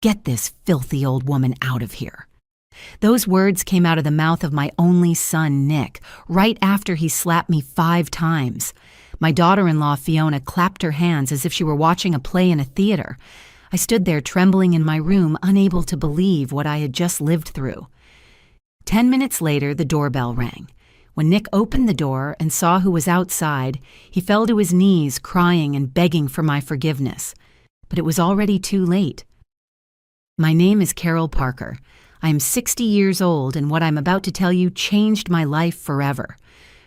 "Get this filthy old woman out of here." Those words came out of the mouth of my only son, Nick, right after he slapped me 5 times. My daughter-in-law, Fiona, clapped her hands as if she were watching a play in a theater. I stood there trembling in my room, unable to believe what I had just lived through. 10 minutes later, the doorbell rang. When Nick opened the door and saw who was outside, he fell to his knees, crying and begging for my forgiveness. But it was already too late. My name is Carol Parker. I am 60 years old, and what I'm about to tell you changed my life forever.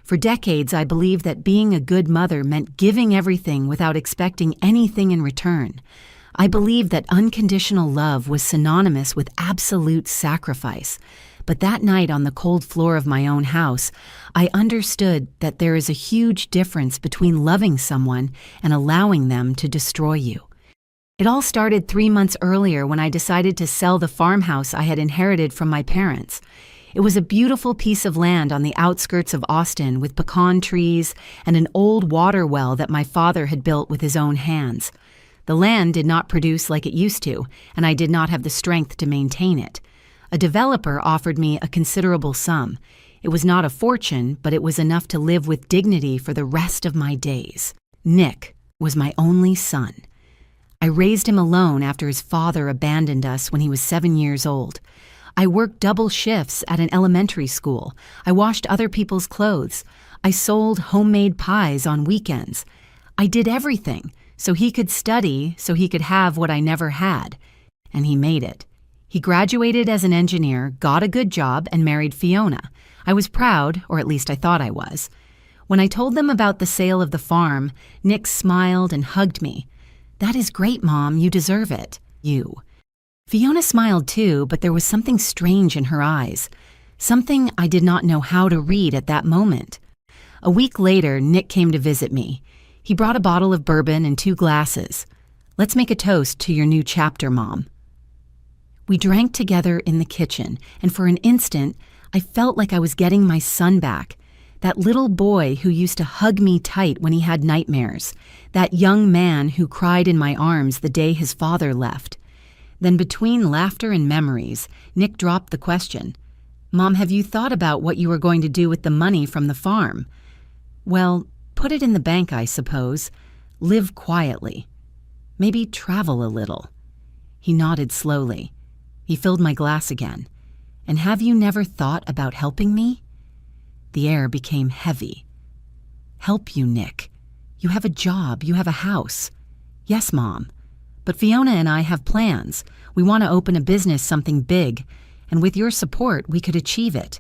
For decades, I believed that being a good mother meant giving everything without expecting anything in return. I believed that unconditional love was synonymous with absolute sacrifice. But that night on the cold floor of my own house, I understood that there is a huge difference between loving someone and allowing them to destroy you. It all started 3 months earlier when I decided to sell the farmhouse I had inherited from my parents. It was a beautiful piece of land on the outskirts of Austin with pecan trees and an old water well that my father had built with his own hands. The land did not produce like it used to, and I did not have the strength to maintain it. A developer offered me a considerable sum. It was not a fortune, but it was enough to live with dignity for the rest of my days. Nick was my only son. I raised him alone after his father abandoned us when he was 7 years old. I worked double shifts at an elementary school. I washed other people's clothes. I sold homemade pies on weekends. I did everything so he could study, so he could have what I never had. And he made it. He graduated as an engineer, got a good job, and married Fiona. I was proud, or at least I thought I was. When I told them about the sale of the farm, Nick smiled and hugged me. "That is great, Mom. You deserve it. You." Fiona smiled too, but there was something strange in her eyes. Something I did not know how to read at that moment. A week later, Nick came to visit me. He brought a bottle of bourbon and 2 glasses. "Let's make a toast to your new chapter, Mom." We drank together in the kitchen, and for an instant, I felt like I was getting my son back. That little boy who used to hug me tight when he had nightmares. That young man who cried in my arms the day his father left. Then between laughter and memories, Nick dropped the question. "Mom, have you thought about what you were going to do with the money from the farm?" "Well, put it in the bank, I suppose. Live quietly. Maybe travel a little." He nodded slowly. He filled my glass again. "And have you never thought about helping me?" The air became heavy. "Help you, Nick. You have a job. You have a house." "Yes, Mom. But Fiona and I have plans. We want to open a business, something big, and with your support, we could achieve it."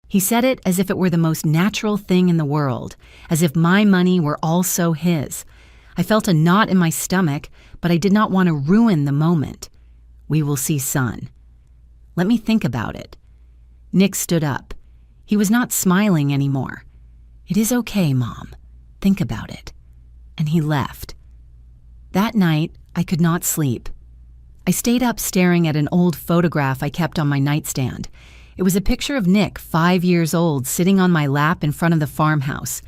He said it as if it were the most natural thing in the world, as if my money were also his. I felt a knot in my stomach, but I did not want to ruin the moment. "We will see, son." "Let me think about it." Nick stood up. He was not smiling anymore. "It is okay, Mom. Think about it." And he left. That night, I could not sleep. I stayed up staring at an old photograph I kept on my nightstand. It was a picture of Nick, 5 years old, sitting on my lap in front of the farmhouse.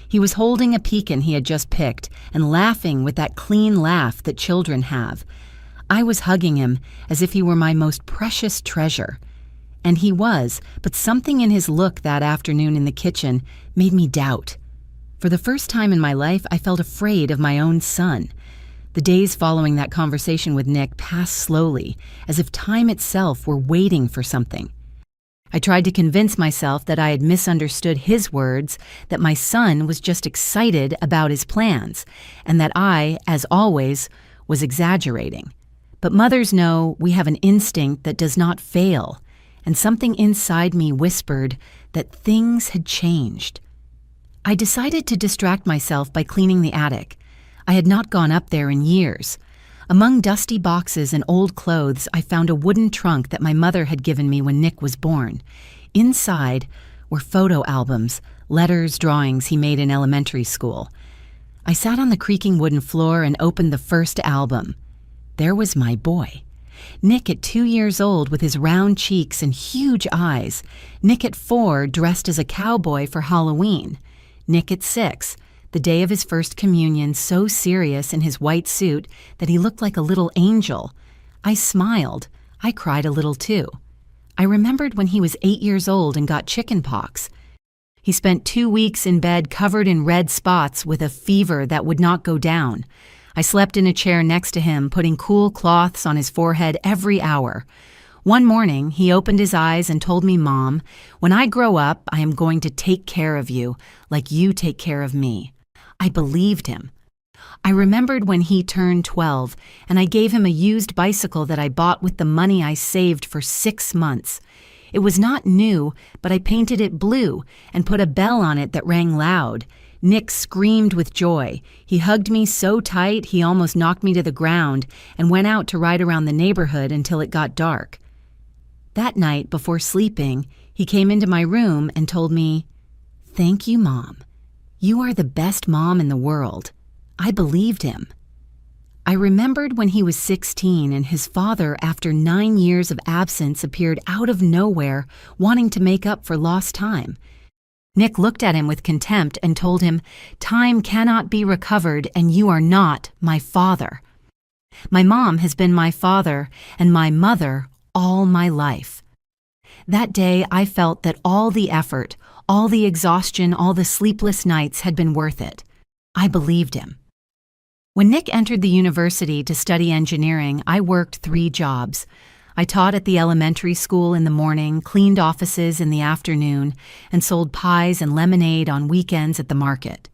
He was holding a pecan he had just picked and laughing with that clean laugh that children have. I was hugging him as if he were my most precious treasure. And he was, but something in his look that afternoon in the kitchen made me doubt. For the first time in my life, I felt afraid of my own son. The days following that conversation with Nick passed slowly, as if time itself were waiting for something. I tried to convince myself that I had misunderstood his words, that my son was just excited about his plans, and that I, as always, was exaggerating. But mothers know we have an instinct that does not fail, and something inside me whispered that things had changed. I decided to distract myself by cleaning the attic. I had not gone up there in years. Among dusty boxes and old clothes, I found a wooden trunk that my mother had given me when Nick was born. Inside were photo albums, letters, drawings he made in elementary school. I sat on the creaking wooden floor and opened the first album. There was my boy. Nick at 2 years old with his round cheeks and huge eyes. Nick at 4 dressed as a cowboy for Halloween. Nick at 6, the day of his first communion, so serious in his white suit that he looked like a little angel. I smiled. I cried a little too. I remembered when he was 8 years old and got chicken pox. He spent 2 weeks in bed covered in red spots with a fever that would not go down. I slept in a chair next to him, putting cool cloths on his forehead every hour. One morning, he opened his eyes and told me, "Mom, when I grow up, I am going to take care of you, like you take care of me." I believed him. I remembered when he turned 12, and I gave him a used bicycle that I bought with the money I saved for 6 months. It was not new, but I painted it blue and put a bell on it that rang loud. Nick screamed with joy. He hugged me so tight he almost knocked me to the ground and went out to ride around the neighborhood until it got dark. That night, before sleeping, he came into my room and told me, "Thank you, Mom. You are the best mom in the world." I believed him. I remembered when he was 16 and his father, after 9 years of absence, appeared out of nowhere, wanting to make up for lost time. Nick looked at him with contempt and told him, "Time cannot be recovered, and you are not my father." My mom has been my father and my mother all my life. That day, I felt that all the effort, all the exhaustion, all the sleepless nights had been worth it. I believed him. When Nick entered the university to study engineering, I worked 3 jobs. I taught at the elementary school in the morning, cleaned offices in the afternoon, and sold pies and lemonade on weekends at the market.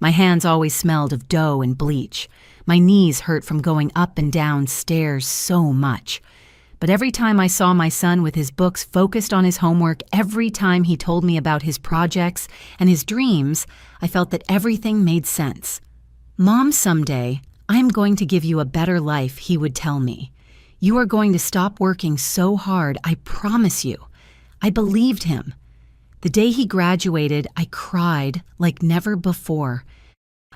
My hands always smelled of dough and bleach. My knees hurt from going up and down stairs so much. But every time I saw my son with his books focused on his homework, every time he told me about his projects and his dreams, I felt that everything made sense. "Mom, someday, I'm going to give you a better life," he would tell me. "You are going to stop working so hard, I promise you." I believed him. The day he graduated, I cried like never before.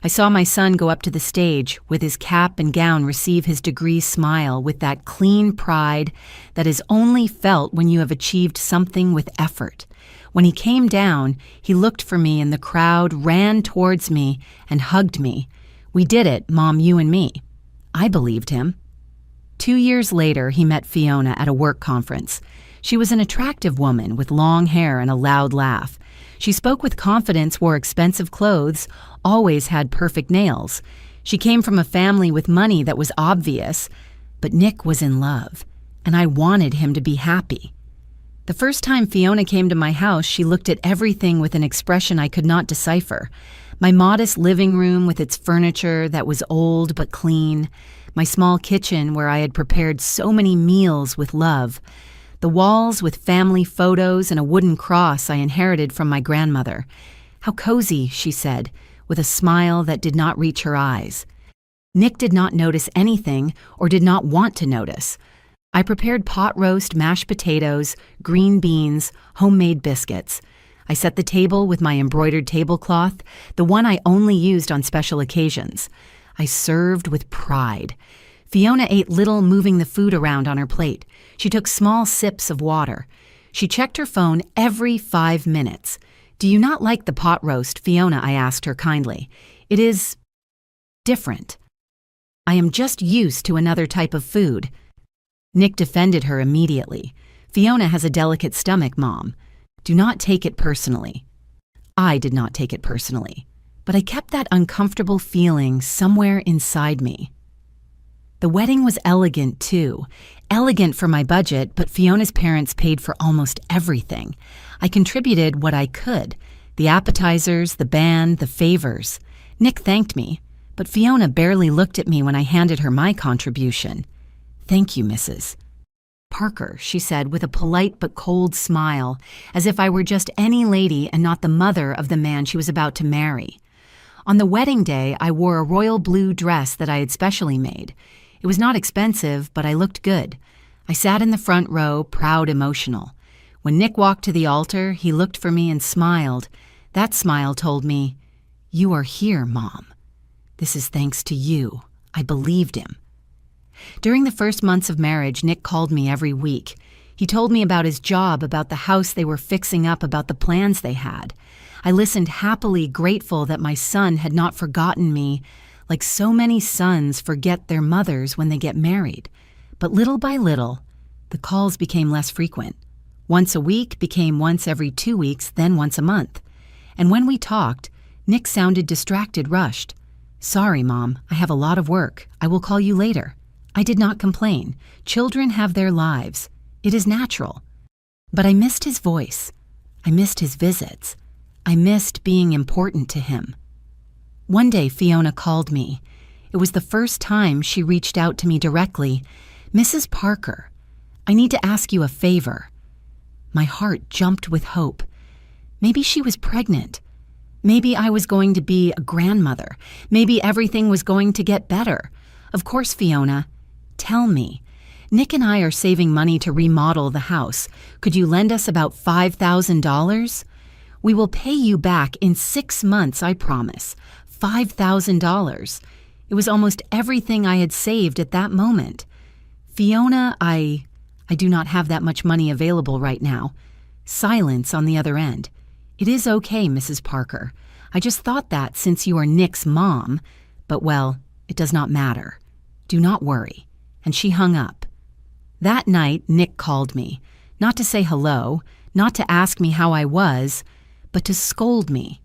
I saw my son go up to the stage, with his cap and gown receive his degree, smile with that clean pride that is only felt when you have achieved something with effort. When he came down, he looked for me in the crowd, ran towards me, and hugged me. "We did it, Mom, you and me." I believed him. 2 years later, he met Fiona at a work conference. She was an attractive woman with long hair and a loud laugh. She spoke with confidence, wore expensive clothes, always had perfect nails. She came from a family with money that was obvious, but Nick was in love, and I wanted him to be happy. The first time Fiona came to my house, she looked at everything with an expression I could not decipher. My modest living room with its furniture that was old but clean, my small kitchen where I had prepared so many meals with love, the walls with family photos and a wooden cross I inherited from my grandmother. "How cozy," she said, with a smile that did not reach her eyes. Nick did not notice anything or did not want to notice. I prepared pot roast, mashed potatoes, green beans, homemade biscuits. I set the table with my embroidered tablecloth, the one I only used on special occasions. I served with pride. Fiona ate little, moving the food around on her plate. She took small sips of water. She checked her phone every 5 minutes. "Do you not like the pot roast, Fiona?" I asked her kindly. "It is different. I am just used to another type of food." Nick defended her immediately. "Fiona has a delicate stomach, Mom. Do not take it personally." I did not take it personally, but I kept that uncomfortable feeling somewhere inside me. The wedding was elegant, too. Elegant for my budget, but Fiona's parents paid for almost everything. I contributed what I could: the appetizers, the band, the favors. Nick thanked me, but Fiona barely looked at me when I handed her my contribution. "Thank you, Mrs. Parker," she said with a polite but cold smile, as if I were just any lady and not the mother of the man she was about to marry. On the wedding day, I wore a royal blue dress that I had specially made. It was not expensive, but I looked good. I sat in the front row, proud, emotional. When Nick walked to the altar, he looked for me and smiled. That smile told me, "You are here, Mom. This is thanks to you." I believed him. During the first months of marriage, Nick called me every week. He told me about his job, about the house they were fixing up, about the plans they had. I listened happily, grateful that my son had not forgotten me, like so many sons forget their mothers when they get married. But little by little, the calls became less frequent. Once a week became once every 2 weeks, then once a month. And when we talked, Nick sounded distracted, rushed. "Sorry, Mom, I have a lot of work. I will call you later." I did not complain. Children have their lives. It is natural. But I missed his voice. I missed his visits. I missed being important to him. One day, Fiona called me. It was the first time she reached out to me directly. "Mrs. Parker, I need to ask you a favor." My heart jumped with hope. Maybe she was pregnant. Maybe I was going to be a grandmother. Maybe everything was going to get better. "Of course, Fiona. Tell me. Nick and I are saving money to remodel the house. Could you lend us about $5,000? We will pay you back in 6 months, I promise. $5,000. It was almost everything I had saved at that moment. "Fiona, I do not have that much money available right now." Silence on the other end. "It is okay, Mrs. Parker. I just thought that since you are Nick's mom, but well, it does not matter. Do not worry." And she hung up. That night, Nick called me, not to say hello, not to ask me how I was, but to scold me.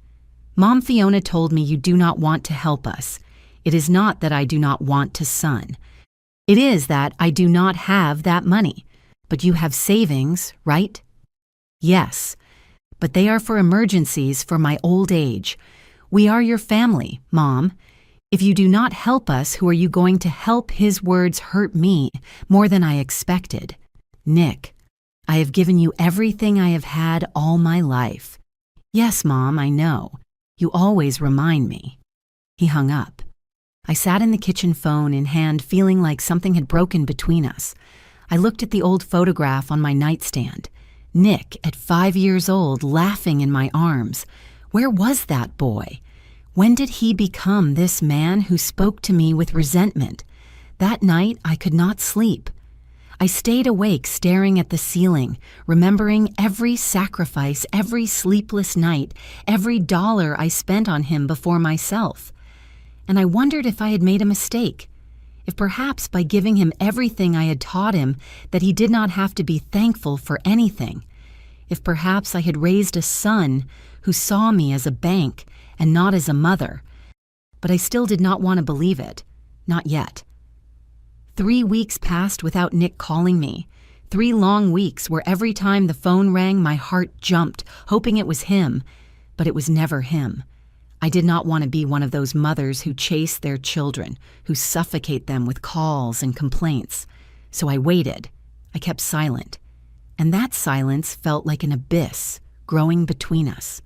"Mom, Fiona told me you do not want to help us. It is not that I do not want to son. It is that I do not have that money. But you have savings, right?" "Yes, but they are for emergencies for my old age. We are your family, Mom. If you do not help us, who are you going to help?" His words hurt me more than I expected. "Nick, I have given you everything I have had all my life." "Yes, Mom, I know. You always remind me." He hung up. I sat in the kitchen, phone in hand, feeling like something had broken between us. I looked at the old photograph on my nightstand. Nick, at 5 years old, laughing in my arms. Where was that boy? When did he become this man who spoke to me with resentment? That night, I could not sleep. I stayed awake staring at the ceiling, remembering every sacrifice, every sleepless night, every dollar I spent on him before myself. And I wondered if I had made a mistake, if perhaps by giving him everything I had taught him that he did not have to be thankful for anything, if perhaps I had raised a son who saw me as a bank and not as a mother. But I still did not want to believe it, not yet. 3 weeks passed without Nick calling me. 3 long weeks where every time the phone rang, my heart jumped, hoping it was him, but it was never him. I did not want to be one of those mothers who chase their children, who suffocate them with calls and complaints. So I waited. I kept silent. And that silence felt like an abyss growing between us.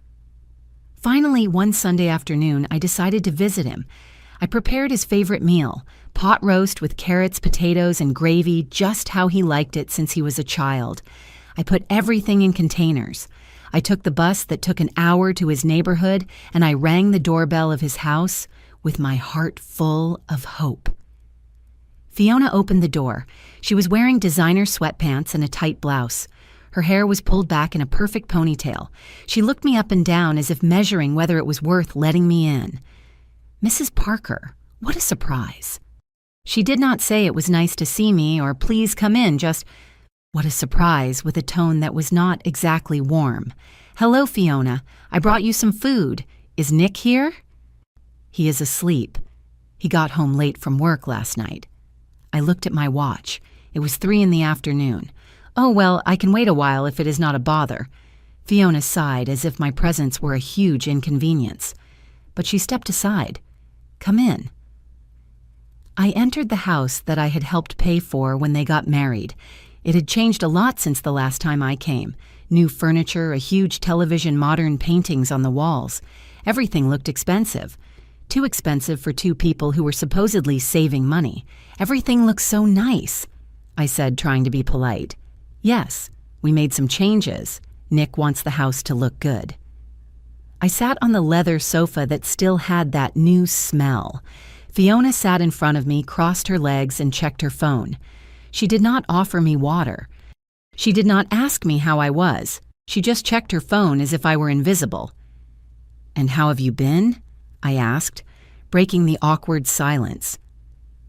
Finally, one Sunday afternoon, I decided to visit him. I prepared his favorite meal, pot roast with carrots, potatoes, and gravy, just how he liked it since he was a child. I put everything in containers. I took the bus that took an hour to his neighborhood, and I rang the doorbell of his house with my heart full of hope. Fiona opened the door. She was wearing designer sweatpants and a tight blouse. Her hair was pulled back in a perfect ponytail. She looked me up and down as if measuring whether it was worth letting me in. "Mrs. Parker, what a surprise." She did not say it was nice to see me or please come in, just, "What a surprise," with a tone that was not exactly warm. "Hello, Fiona. I brought you some food. Is Nick here?" "He is asleep. He got home late from work last night." I looked at my watch. It was 3 in the afternoon. "Oh, well, I can wait a while if it is not a bother." Fiona sighed as if my presence were a huge inconvenience. But she stepped aside. "Come in." I entered the house that I had helped pay for when they got married. It had changed a lot since the last time I came. New furniture, a huge television, modern paintings on the walls. Everything looked expensive. Too expensive for 2 people who were supposedly saving money. "Everything looks so nice," I said, trying to be polite. "Yes, we made some changes. Nick wants the house to look good." I sat on the leather sofa that still had that new smell. Fiona sat in front of me, crossed her legs, and checked her phone. She did not offer me water. She did not ask me how I was. She just checked her phone as if I were invisible. "And how have you been?" I asked, breaking the awkward silence.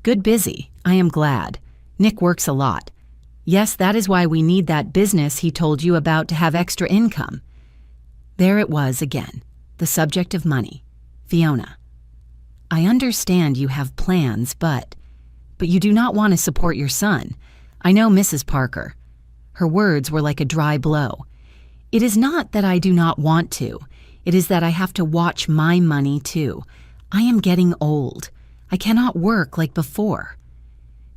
"Good, busy. I am glad. Nick works a lot. Yes, that is why we need that business he told you about to have extra income. There it was again, the subject of money. Fiona. I understand you have plans, but you do not want to support your son. I know Mrs. Parker. Her words were like a dry blow. It is not that I do not want to. It is that I have to watch my money too. I am getting old. I cannot work like before.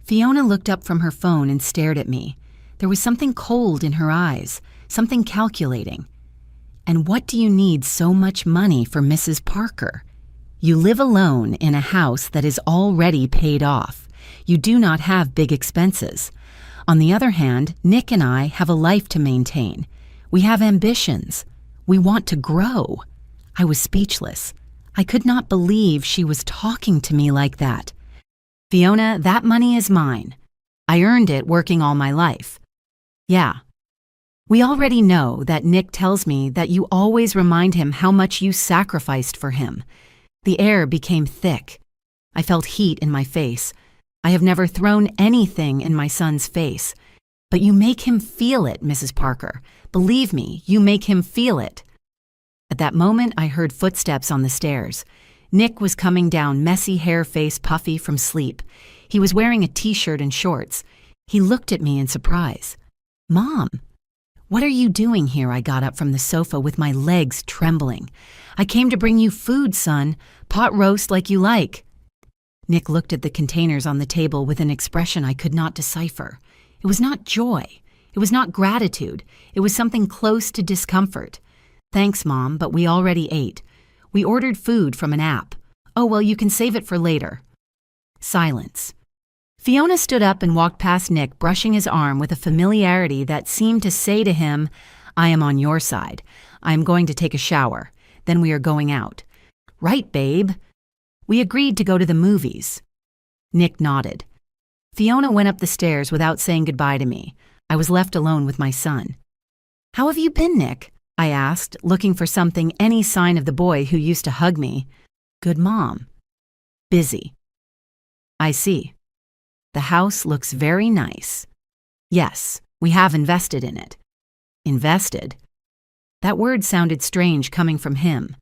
Fiona looked up from her phone and stared at me. There was something cold in her eyes, something calculating. And what do you need so much money for, Mrs. Parker? You live alone in a house that is already paid off. You do not have big expenses. On the other hand, Nick and I have a life to maintain. We have ambitions. We want to grow. I was speechless. I could not believe she was talking to me like that. Fiona, that money is mine. I earned it working all my life. Yeah. We already know that Nick tells me that you always remind him how much you sacrificed for him. The air became thick. I felt heat in my face. I have never thrown anything in my son's face. But you make him feel it, Mrs. Parker. Believe me, you make him feel it. At that moment, I heard footsteps on the stairs. Nick was coming down, messy hair, face puffy from sleep. He was wearing a t-shirt and shorts. He looked at me in surprise. Mom, what are you doing here? I got up from the sofa with my legs trembling. I came to bring you food, son. Pot roast like you like. Nick looked at the containers on the table with an expression I could not decipher. It was not joy. It was not gratitude. It was something close to discomfort. Thanks, Mom, but we already ate. We ordered food from an app. Oh, well, you can save it for later. Silence. Fiona stood up and walked past Nick, brushing his arm with a familiarity that seemed to say to him, I am on your side. I am going to take a shower. Then we are going out. Right, babe. We agreed to go to the movies. Nick nodded. Fiona went up the stairs without saying goodbye to me. I was left alone with my son. How have you been, Nick? I asked, looking for something, any sign of the boy who used to hug me. Good, Mom. Busy. I see. The house looks very nice. Yes, we have invested in it. Invested? That word sounded strange coming from him.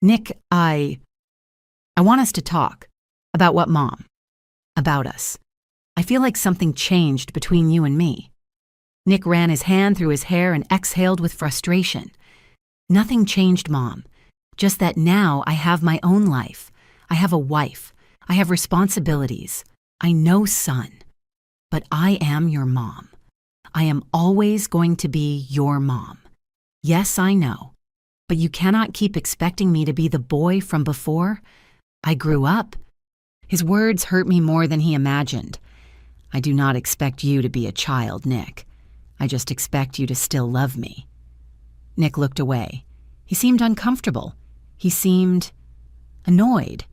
Nick, I want us to talk. About what, Mom? About us. I feel like something changed between you and me. Nick ran his hand through his hair and exhaled with frustration. Nothing changed, Mom. Just that now I have my own life. I have a wife. I have responsibilities. I know, son. But I am your mom. I am always going to be your mom. Yes, I know. But you cannot keep expecting me to be the boy from before. I grew up. His words hurt me more than he imagined. I do not expect you to be a child, Nick. I just expect you to still love me. Nick looked away. He seemed uncomfortable. He seemed annoyed.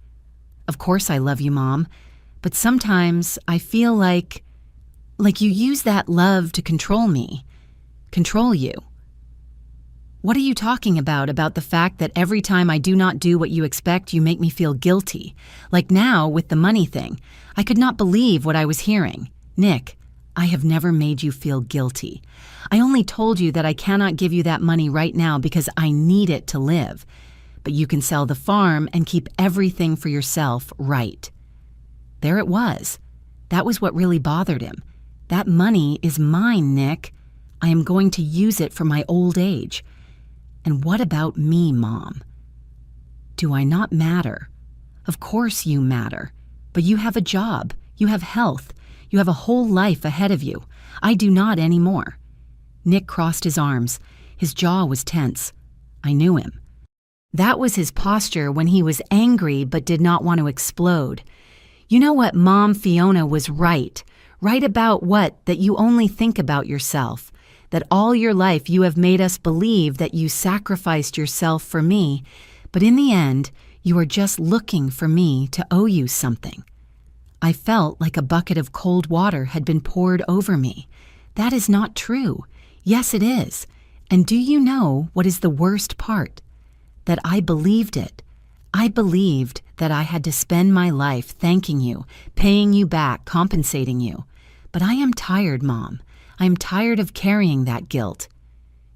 Of course I love you, Mom, but sometimes I feel like you use that love to control me, control you. What are you talking about the fact that every time I do not do what you expect, you make me feel guilty? Like now with the money thing. I could not believe what I was hearing. Nick, I have never made you feel guilty. I only told you that I cannot give you that money right now because I need it to live. But you can sell the farm and keep everything for yourself, right? There it was. That was what really bothered him. That money is mine, Nick. I am going to use it for my old age. And what about me, Mom? Do I not matter? Of course you matter. But you have a job. You have health. You have a whole life ahead of you. I do not anymore. Nick crossed his arms. His jaw was tense. I knew him. That was his posture when he was angry but did not want to explode. You know what, Mom? Fiona was right. Right about what? That you only think about yourself. That all your life you have made us believe that you sacrificed yourself for me, but in the end, you are just looking for me to owe you something. I felt like a bucket of cold water had been poured over me. That is not true. Yes, it is. And do you know what is the worst part? That I believed it. I believed that I had to spend my life thanking you, paying you back, compensating you. But I am tired, Mom. I am tired of carrying that guilt.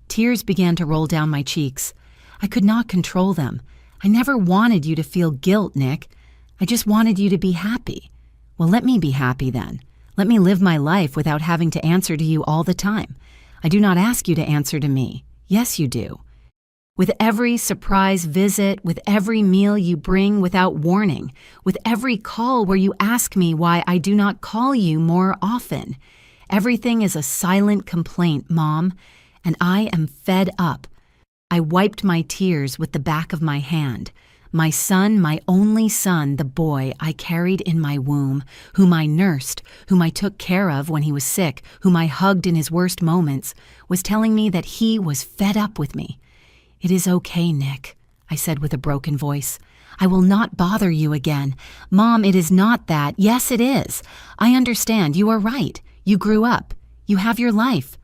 Tears began to roll down my cheeks. I could not control them. I never wanted you to feel guilt, Nick. I just wanted you to be happy. Well, let me be happy then. Let me live my life without having to answer to you all the time. I do not ask you to answer to me. Yes, you do. With every surprise visit, with every meal you bring without warning, with every call where you ask me why I do not call you more often. Everything is a silent complaint, Mom, and I am fed up. I wiped my tears with the back of my hand. My son, my only son, the boy I carried in my womb, whom I nursed, whom I took care of when he was sick, whom I hugged in his worst moments, was telling me that he was fed up with me. "It is okay, Nick," I said with a broken voice. "I will not bother you again. Mom, it is not that. Yes, it is. I understand. You are right. You grew up. You have your life.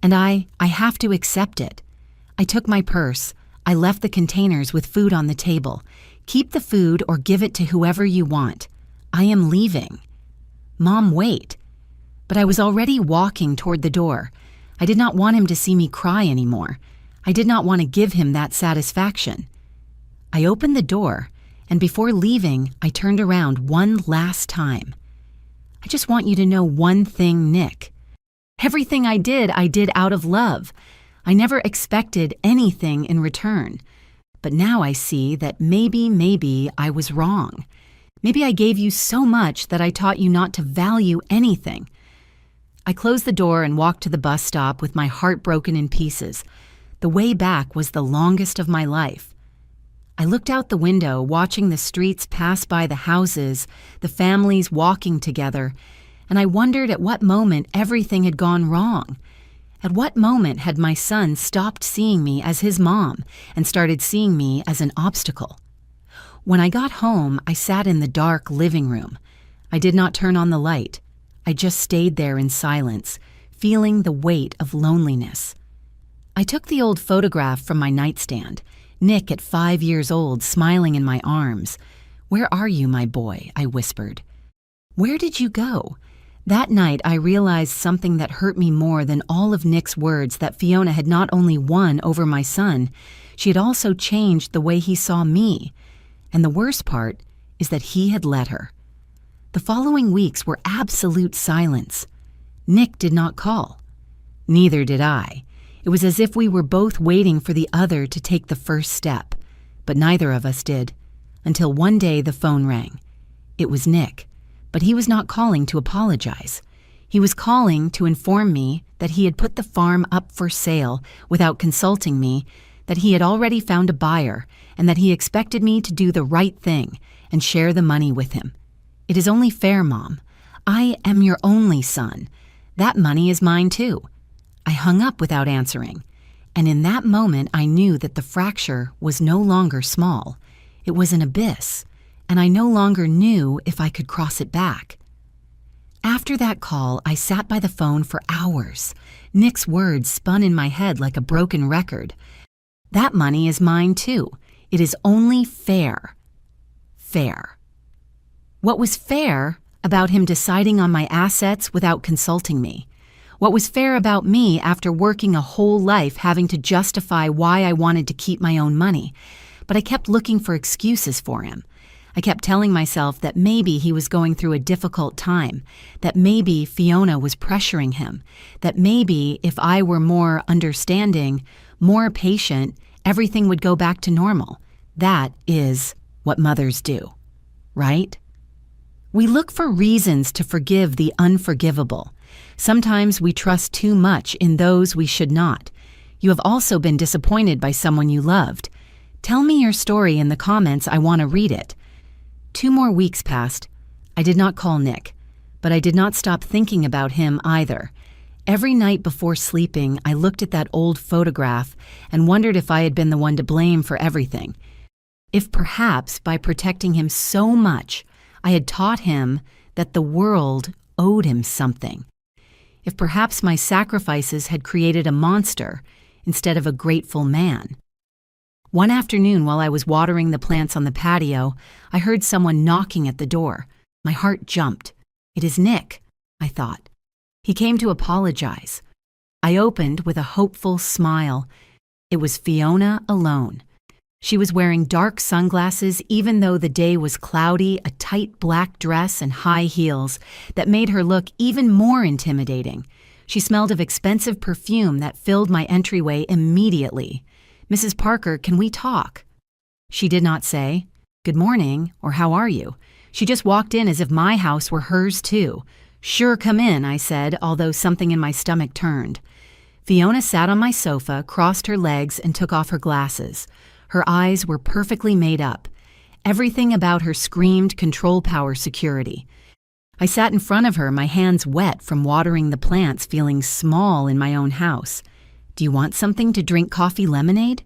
And I have to accept it." I took my purse. I left the containers with food on the table. "Keep the food or give it to whoever you want. I am leaving." "Mom, wait." But I was already walking toward the door. I did not want him to see me cry anymore. I did not want to give him that satisfaction. I opened the door, and before leaving, I turned around one last time. "I just want you to know one thing, Nick. Everything I did out of love. I never expected anything in return. But now I see that maybe I was wrong. Maybe I gave you so much that I taught you not to value anything." I closed the door and walked to the bus stop with my heart broken in pieces. The way back was the longest of my life. I looked out the window, watching the streets pass by the houses, the families walking together, and I wondered at what moment everything had gone wrong. At what moment had my son stopped seeing me as his mom and started seeing me as an obstacle? When I got home, I sat in the dark living room. I did not turn on the light. I just stayed there in silence, feeling the weight of loneliness. I took the old photograph from my nightstand, Nick at 5 years old, smiling in my arms. "Where are you, my boy?" I whispered. "Where did you go?" That night, I realized something that hurt me more than all of Nick's words, that Fiona had not only won over my son, she had also changed the way he saw me. And the worst part is that he had let her. The following weeks were absolute silence. Nick did not call. Neither did I. It was as if we were both waiting for the other to take the first step, but neither of us did, until one day the phone rang. It was Nick, but he was not calling to apologize. He was calling to inform me that he had put the farm up for sale without consulting me, that he had already found a buyer, and that he expected me to do the right thing and share the money with him. "It is only fair, Mom. I am your only son. That money is mine too." I hung up without answering, and in that moment I knew that the fracture was no longer small. It was an abyss, and I no longer knew if I could cross it back. After that call, I sat by the phone for hours. Nick's words spun in my head like a broken record. "That money is mine too. It is only fair." Fair. What was fair about him deciding on my assets without consulting me? What was fair about me after working a whole life having to justify why I wanted to keep my own money? But I kept looking for excuses for him. I kept telling myself that maybe he was going through a difficult time, that maybe Fiona was pressuring him, that maybe if I were more understanding, more patient, everything would go back to normal. That is what mothers do, right? We look for reasons to forgive the unforgivable. Sometimes we trust too much in those we should not. You have also been disappointed by someone you loved. Tell me your story in the comments. I want to read it. 2 more weeks passed. I did not call Nick, but I did not stop thinking about him either. Every night before sleeping, I looked at that old photograph and wondered if I had been the one to blame for everything. If perhaps by protecting him so much, I had taught him that the world owed him something. If perhaps my sacrifices had created a monster instead of a grateful man. One afternoon while I was watering the plants on the patio, I heard someone knocking at the door. My heart jumped. "It is Nick," I thought. He came to apologize. I opened with a hopeful smile. It was Fiona alone. She was wearing dark sunglasses even though the day was cloudy, a tight black dress and high heels that made her look even more intimidating. She smelled of expensive perfume that filled my entryway immediately. "Mrs. Parker, can we talk?" She did not say, "Good morning," or "How are you?" She just walked in as if my house were hers too. "Sure, come in," I said, although something in my stomach turned. Fiona sat on my sofa, crossed her legs, and took off her glasses. Her eyes were perfectly made up. Everything about her screamed control power security. I sat in front of her, my hands wet from watering the plants, feeling small in my own house. "Do you want something to drink coffee lemonade?"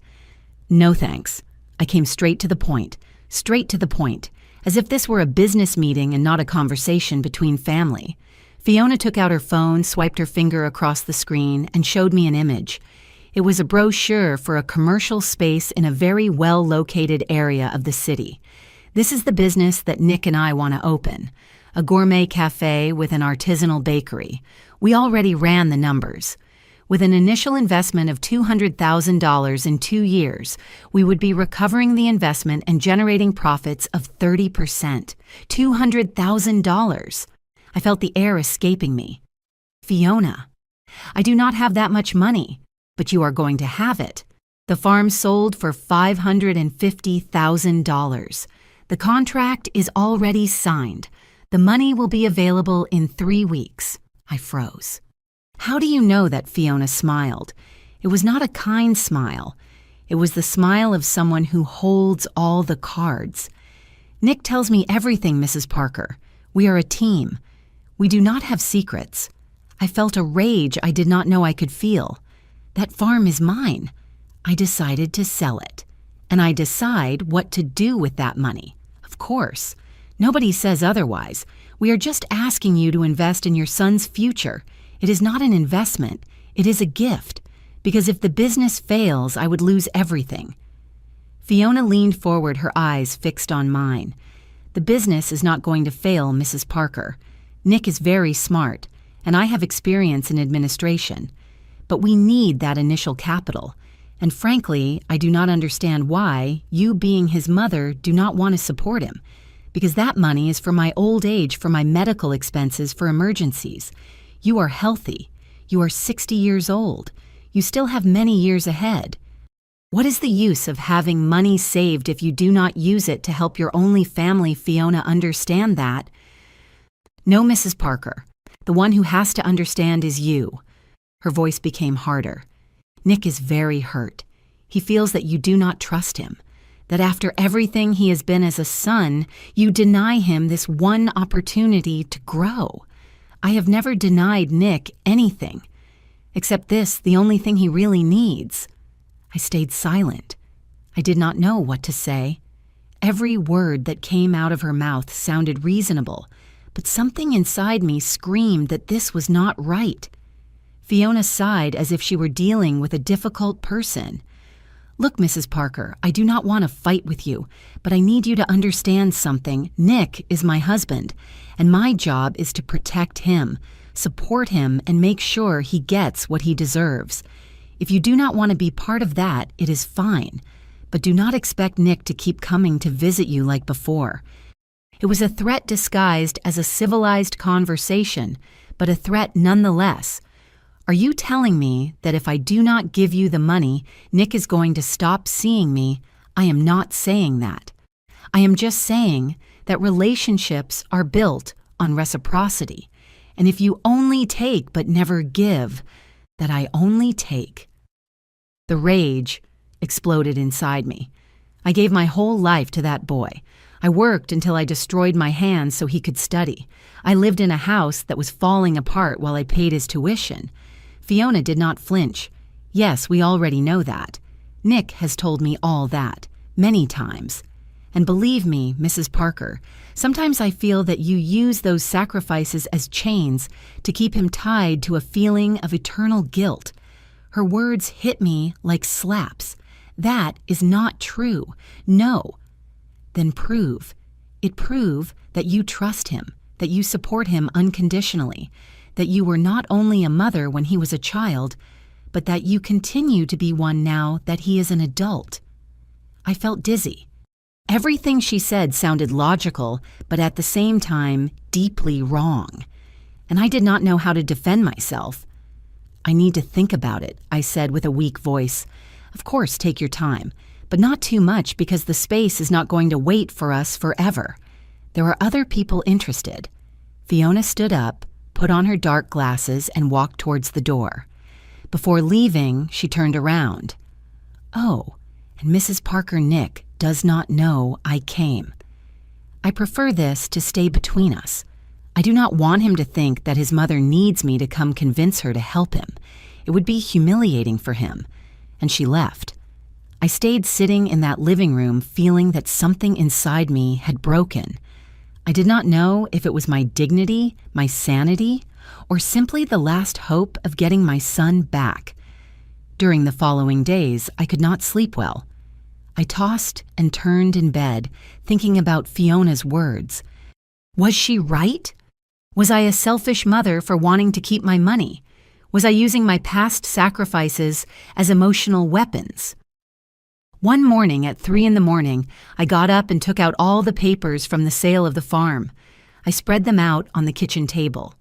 "No, thanks." I came straight to the point, as if this were a business meeting and not a conversation between family. Fiona took out her phone, swiped her finger across the screen, and showed me an image. It was a brochure for a commercial space in a very well-located area of the city. "This is the business that Nick and I want to open. A gourmet cafe with an artisanal bakery. We already ran the numbers. With an initial investment of $200,000 in 2 years, we would be recovering the investment and generating profits of 30%. $200,000. I felt the air escaping me. "Fiona, I do not have that much money, but you are going to have it. The farm sold for $550,000. The contract is already signed. The money will be available in 3 weeks. I froze. How do you know that? Fiona smiled. It was not a kind smile. It was the smile of someone who holds all the cards. Nick tells me everything, Mrs. Parker. We are a team. We do not have secrets. I felt a rage I did not know I could feel. That farm is mine. I decided to sell it. And I decide what to do with that money. Of course. Nobody says otherwise. We are just asking you to invest in your son's future. It is not an investment. It is a gift. Because if the business fails, I would lose everything. Fiona leaned forward, her eyes fixed on mine. The business is not going to fail, Mrs. Parker. Nick is very smart, and I have experience in administration. But we need that initial capital. And frankly, I do not understand why, you being his mother, do not want to support him. Because that money is for my old age, for my medical expenses, for emergencies. You are healthy. You are 60 years old. You still have many years ahead. What is the use of having money saved if you do not use it to help your only family? Fiona, understand that. No, Mrs. Parker. The one who has to understand is you. Her voice became harder. Nick is very hurt. He feels that you do not trust him, that after everything he has been as a son, you deny him this one opportunity to grow. I have never denied Nick anything, except this, the only thing he really needs. I stayed silent. I did not know what to say. Every word that came out of her mouth sounded reasonable, but something inside me screamed that this was not right. Fiona sighed as if she were dealing with a difficult person. Look, Mrs. Parker, I do not want to fight with you, but I need you to understand something. Nick is my husband, and my job is to protect him, support him, and make sure he gets what he deserves. If you do not want to be part of that, it is fine, but do not expect Nick to keep coming to visit you like before. It was a threat disguised as a civilized conversation, but a threat nonetheless. Are you telling me that if I do not give you the money, Nick is going to stop seeing me? I am not saying that. I am just saying that relationships are built on reciprocity. And if you only take but never give, that I only take. The rage exploded inside me. I gave my whole life to that boy. I worked until I destroyed my hands so he could study. I lived in a house that was falling apart while I paid his tuition. Fiona did not flinch. Yes, we already know that. Nick has told me all that, many times. And believe me, Mrs. Parker, sometimes I feel that you use those sacrifices as chains to keep him tied to a feeling of eternal guilt. Her words hit me like slaps. That is not true. No. Then prove. Prove that you trust him, that you support him unconditionally. that you were not only a mother when he was a child, but that you continue to be one now that he is an adult. I felt dizzy. Everything she said sounded logical, but at the same time, deeply wrong. And I did not know how to defend myself. I need to think about it, I said with a weak voice. Of course, take your time, but not too much because the space is not going to wait for us forever. There are other people interested. Fiona stood up, put on her dark glasses, and walked towards the door. Before leaving, she turned around. Oh, and Mrs. Parker Nick does not know I came. I prefer this to stay between us. I do not want him to think that his mother needs me to come convince her to help him. It would be humiliating for him. And she left. I stayed sitting in that living room feeling that something inside me had broken. I did not know if it was my dignity, my sanity, or simply the last hope of getting my son back. During the following days, I could not sleep well. I tossed and turned in bed, thinking about Fiona's words. Was she right? Was I a selfish mother for wanting to keep my money? Was I using my past sacrifices as emotional weapons? One morning at 3 a.m, I got up and took out all the papers from the sale of the farm. I spread them out on the kitchen table.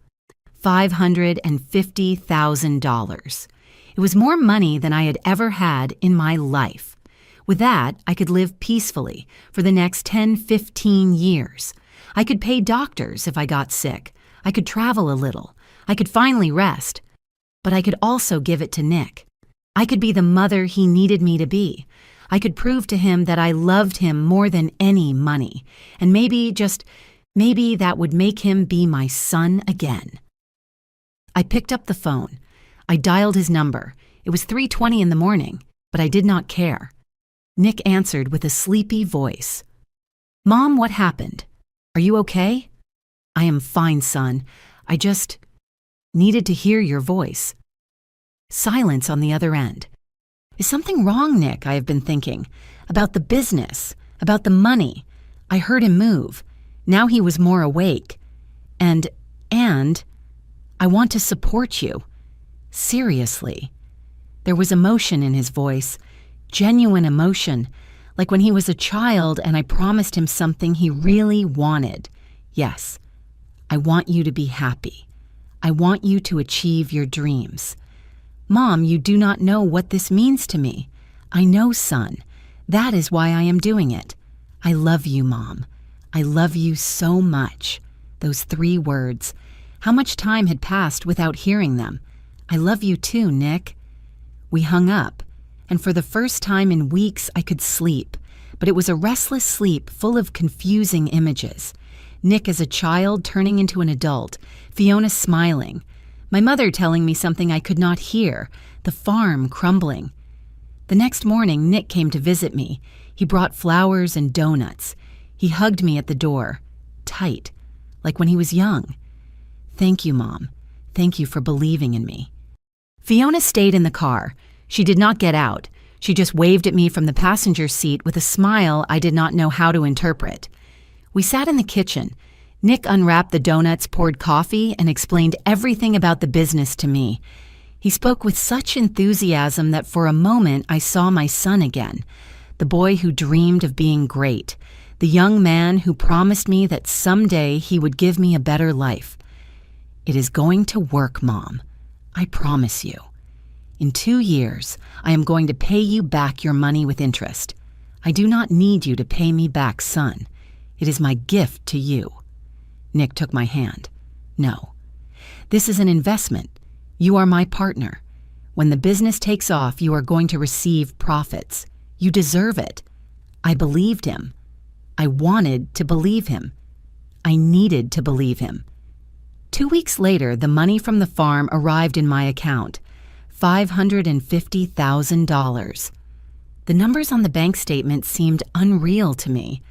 $550,000. It was more money than I had ever had in my life. With that, I could live peacefully for the next 10-15 years. I could pay doctors if I got sick. I could travel a little. I could finally rest. But I could also give it to Nick. I could be the mother he needed me to be. I could prove to him that I loved him more than any money. And maybe that would make him be my son again. I picked up the phone. I dialed his number. It was 3:20 in the morning, but I did not care. Nick answered with a sleepy voice. Mom, what happened? Are you okay? I am fine, son. I just needed to hear your voice. Silence on the other end. Is something wrong, Nick? I have been thinking. About the business, about the money. I heard him move. Now he was more awake. And I want to support you. Seriously. There was emotion in his voice. Genuine emotion. Like when he was a child and I promised him something he really wanted. Yes. I want you to be happy. I want you to achieve your dreams. Mom, you do not know what this means to me. I know, son. That is why I am doing it. I love you, Mom. I love you so much. Those 3 words. How much time had passed without hearing them? I love you too, Nick. We hung up, and for the first time in weeks I could sleep, but it was a restless sleep full of confusing images. Nick as a child turning into an adult, Fiona smiling, my mother telling me something I could not hear, the farm crumbling. The next morning, Nick came to visit me. He brought flowers and donuts. He hugged me at the door, tight, like when he was young. Thank you, Mom. Thank you for believing in me. Fiona stayed in the car. She did not get out. She just waved at me from the passenger seat with a smile I did not know how to interpret. We sat in the kitchen. Nick unwrapped the donuts, poured coffee, and explained everything about the business to me. He spoke with such enthusiasm that for a moment I saw my son again, the boy who dreamed of being great, the young man who promised me that someday he would give me a better life. It is going to work, Mom. I promise you. In 2 years, I am going to pay you back your money with interest. I do not need you to pay me back, son. It is my gift to you. Nick took my hand. No. This is an investment. You are my partner. When the business takes off, you are going to receive profits. You deserve it. I believed him. I wanted to believe him. I needed to believe him. 2 weeks later, the money from the farm arrived in my account. $550,000. The numbers on the bank statement seemed unreal to me.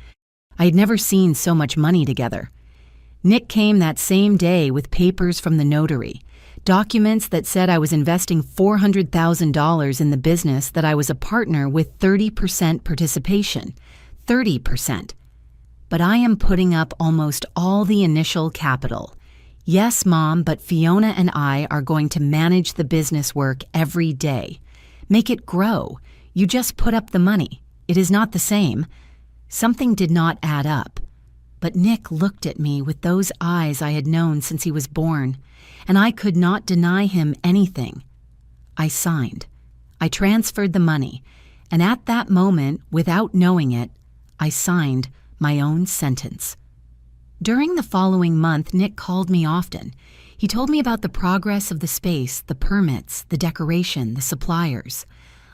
I had never seen so much money together. Nick came that same day with papers from the notary, documents that said I was investing $400,000 in the business, that I was a partner with 30% participation. 30%. But I am putting up almost all the initial capital. Yes, Mom, but Fiona and I are going to manage the business work every day. Make it grow. You just put up the money. It is not the same. Something did not add up. But Nick looked at me with those eyes I had known since he was born, and I could not deny him anything. I signed. I transferred the money, and at that moment, without knowing it, I signed my own sentence. During the following month, Nick called me often. He told me about the progress of the space, the permits, the decoration, the suppliers.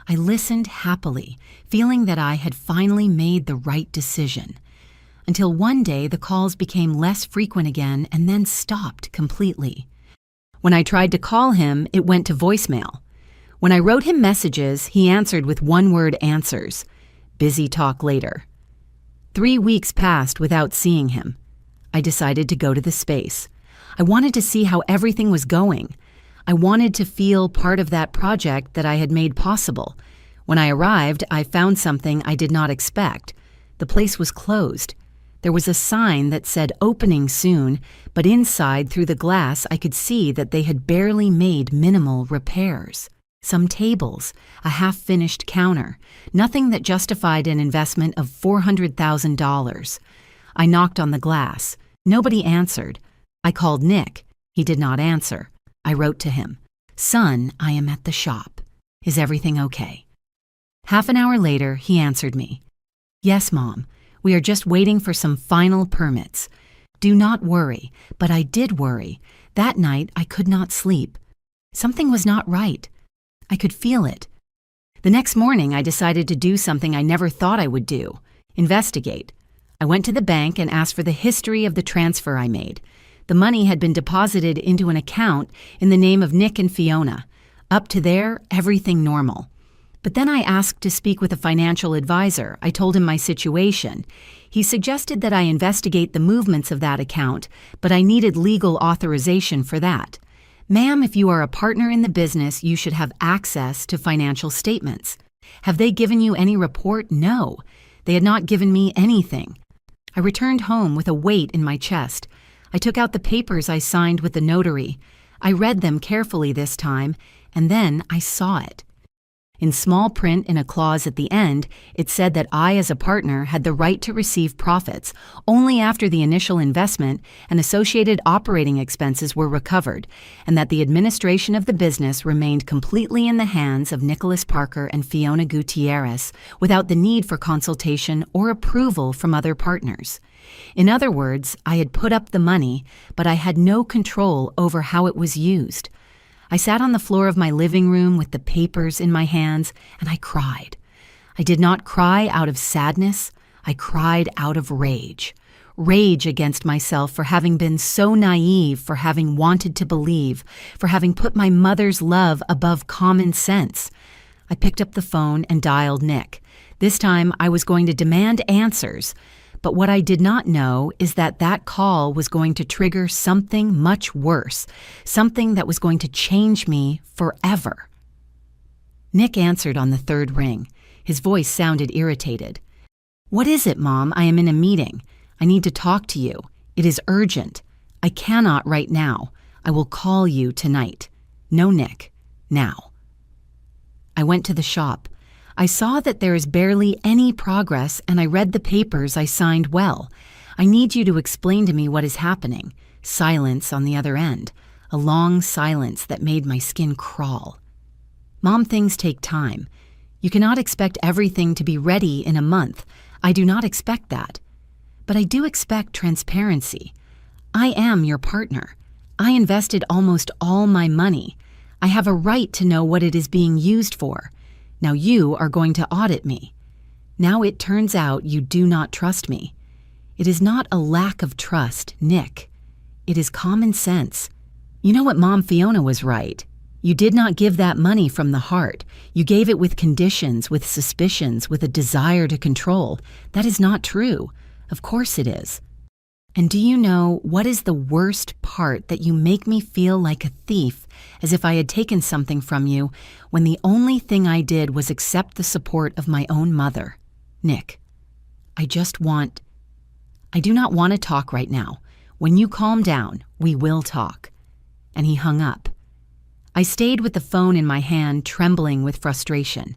I listened happily, feeling that I had finally made the right decision. Until one day the calls became less frequent again and then stopped completely. When I tried to call him, it went to voicemail. When I wrote him messages, he answered with one-word answers. Busy talk later. 3 weeks passed without seeing him. I decided to go to the space. I wanted to see how everything was going. I wanted to feel part of that project that I had made possible. When I arrived, I found something I did not expect. The place was closed. There was a sign that said opening soon, but inside through the glass I could see that they had barely made minimal repairs. Some tables, a half-finished counter, nothing that justified an investment of $400,000. I knocked on the glass. Nobody answered. I called Nick. He did not answer. I wrote to him, "Son, I am at the shop. Is everything okay?" Half an hour later, he answered me. "Yes, Mom. We are just waiting for some final permits. Do not worry," but I did worry. That night, I could not sleep. Something was not right. I could feel it. The next morning, I decided to do something I never thought I would do: investigate. I went to the bank and asked for the history of the transfer I made. The money had been deposited into an account in the name of Nick and Fiona. Up to there, everything normal. But then I asked to speak with a financial advisor. I told him my situation. He suggested that I investigate the movements of that account, but I needed legal authorization for that. "Ma'am, if you are a partner in the business, you should have access to financial statements." "Have they given you any report?" "No. They had not given me anything." I returned home with a weight in my chest. I took out the papers I signed with the notary. I read them carefully this time, and then I saw it. In small print in a clause at the end, it said that I, as a partner, had the right to receive profits only after the initial investment and associated operating expenses were recovered, and that the administration of the business remained completely in the hands of Nicholas Parker and Fiona Gutierrez without the need for consultation or approval from other partners. In other words, I had put up the money, but I had no control over how it was used. I sat on the floor of my living room with the papers in my hands, and I cried. I did not cry out of sadness. I cried out of rage. Rage against myself for having been so naive, for having wanted to believe, for having put my mother's love above common sense. I picked up the phone and dialed Nick. This time I was going to demand answers. But what I did not know is that that call was going to trigger something much worse, something that was going to change me forever. Nick answered on the third ring. His voice sounded irritated. "What is it, Mom? I am in a meeting. I need to talk to you. It is urgent. I cannot right now. I will call you tonight. No, Nick. Now." I went to the shop. I saw that there is barely any progress, and I read the papers I signed well. "I need you to explain to me what is happening." Silence on the other end, a long silence that made my skin crawl. "Mom, things take time. You cannot expect everything to be ready in a month. I do not expect that. But I do expect transparency. I am your partner. I invested almost all my money. I have a right to know what it is being used for. Now you are going to audit me. Now it turns out you do not trust me. It is not a lack of trust, Nick. It is common sense. You know what, Mom, Fiona was right. You did not give that money from the heart. You gave it with conditions, with suspicions, with a desire to control. That is not true. Of course it is. And do you know what is the worst part? That you make me feel like a thief, as if I had taken something from you, when the only thing I did was accept the support of my own mother. Nick, I do not want to talk right now. When you calm down, we will talk." And he hung up. I stayed with the phone in my hand, trembling with frustration.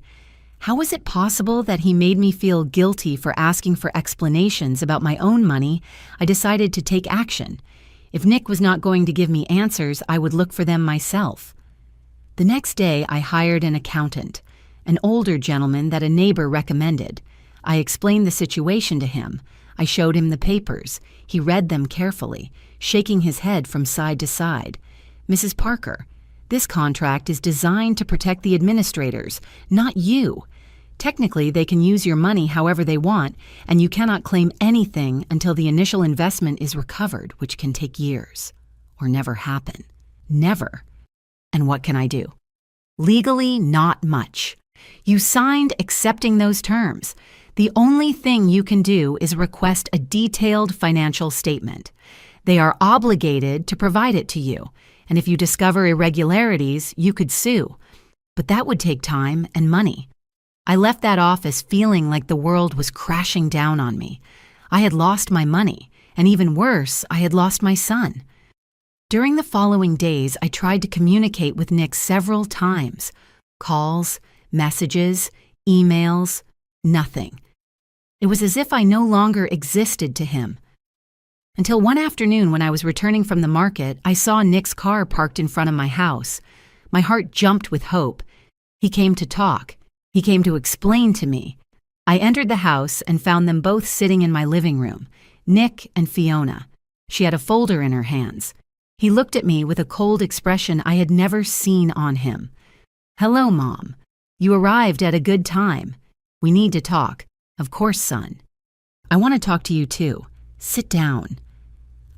How was it possible that he made me feel guilty for asking for explanations about my own money? I decided to take action. If Nick was not going to give me answers, I would look for them myself. The next day, I hired an accountant, an older gentleman that a neighbor recommended. I explained the situation to him. I showed him the papers. He read them carefully, shaking his head from side to side. "Mrs. Parker, this contract is designed to protect the administrators, not you. Technically, they can use your money however they want, and you cannot claim anything until the initial investment is recovered, which can take years. Or never happen. Never. And what can I do? Legally, not much. You signed accepting those terms. The only thing you can do is request a detailed financial statement. They are obligated to provide it to you, and if you discover irregularities, you could sue. But that would take time and money. I left that office feeling like the world was crashing down on me. I had lost my money, and even worse, I had lost my son. During the following days, I tried to communicate with Nick several times. Calls, messages, emails, nothing. It was as if I no longer existed to him. Until one afternoon when I was returning from the market, I saw Nick's car parked in front of my house. My heart jumped with hope. He came to talk. He came to explain to me. I entered the house and found them both sitting in my living room, Nick and Fiona. She had a folder in her hands. He looked at me with a cold expression I had never seen on him. "Hello, Mom. You arrived at a good time. We need to talk. Of course, son. I want to talk to you too. Sit down."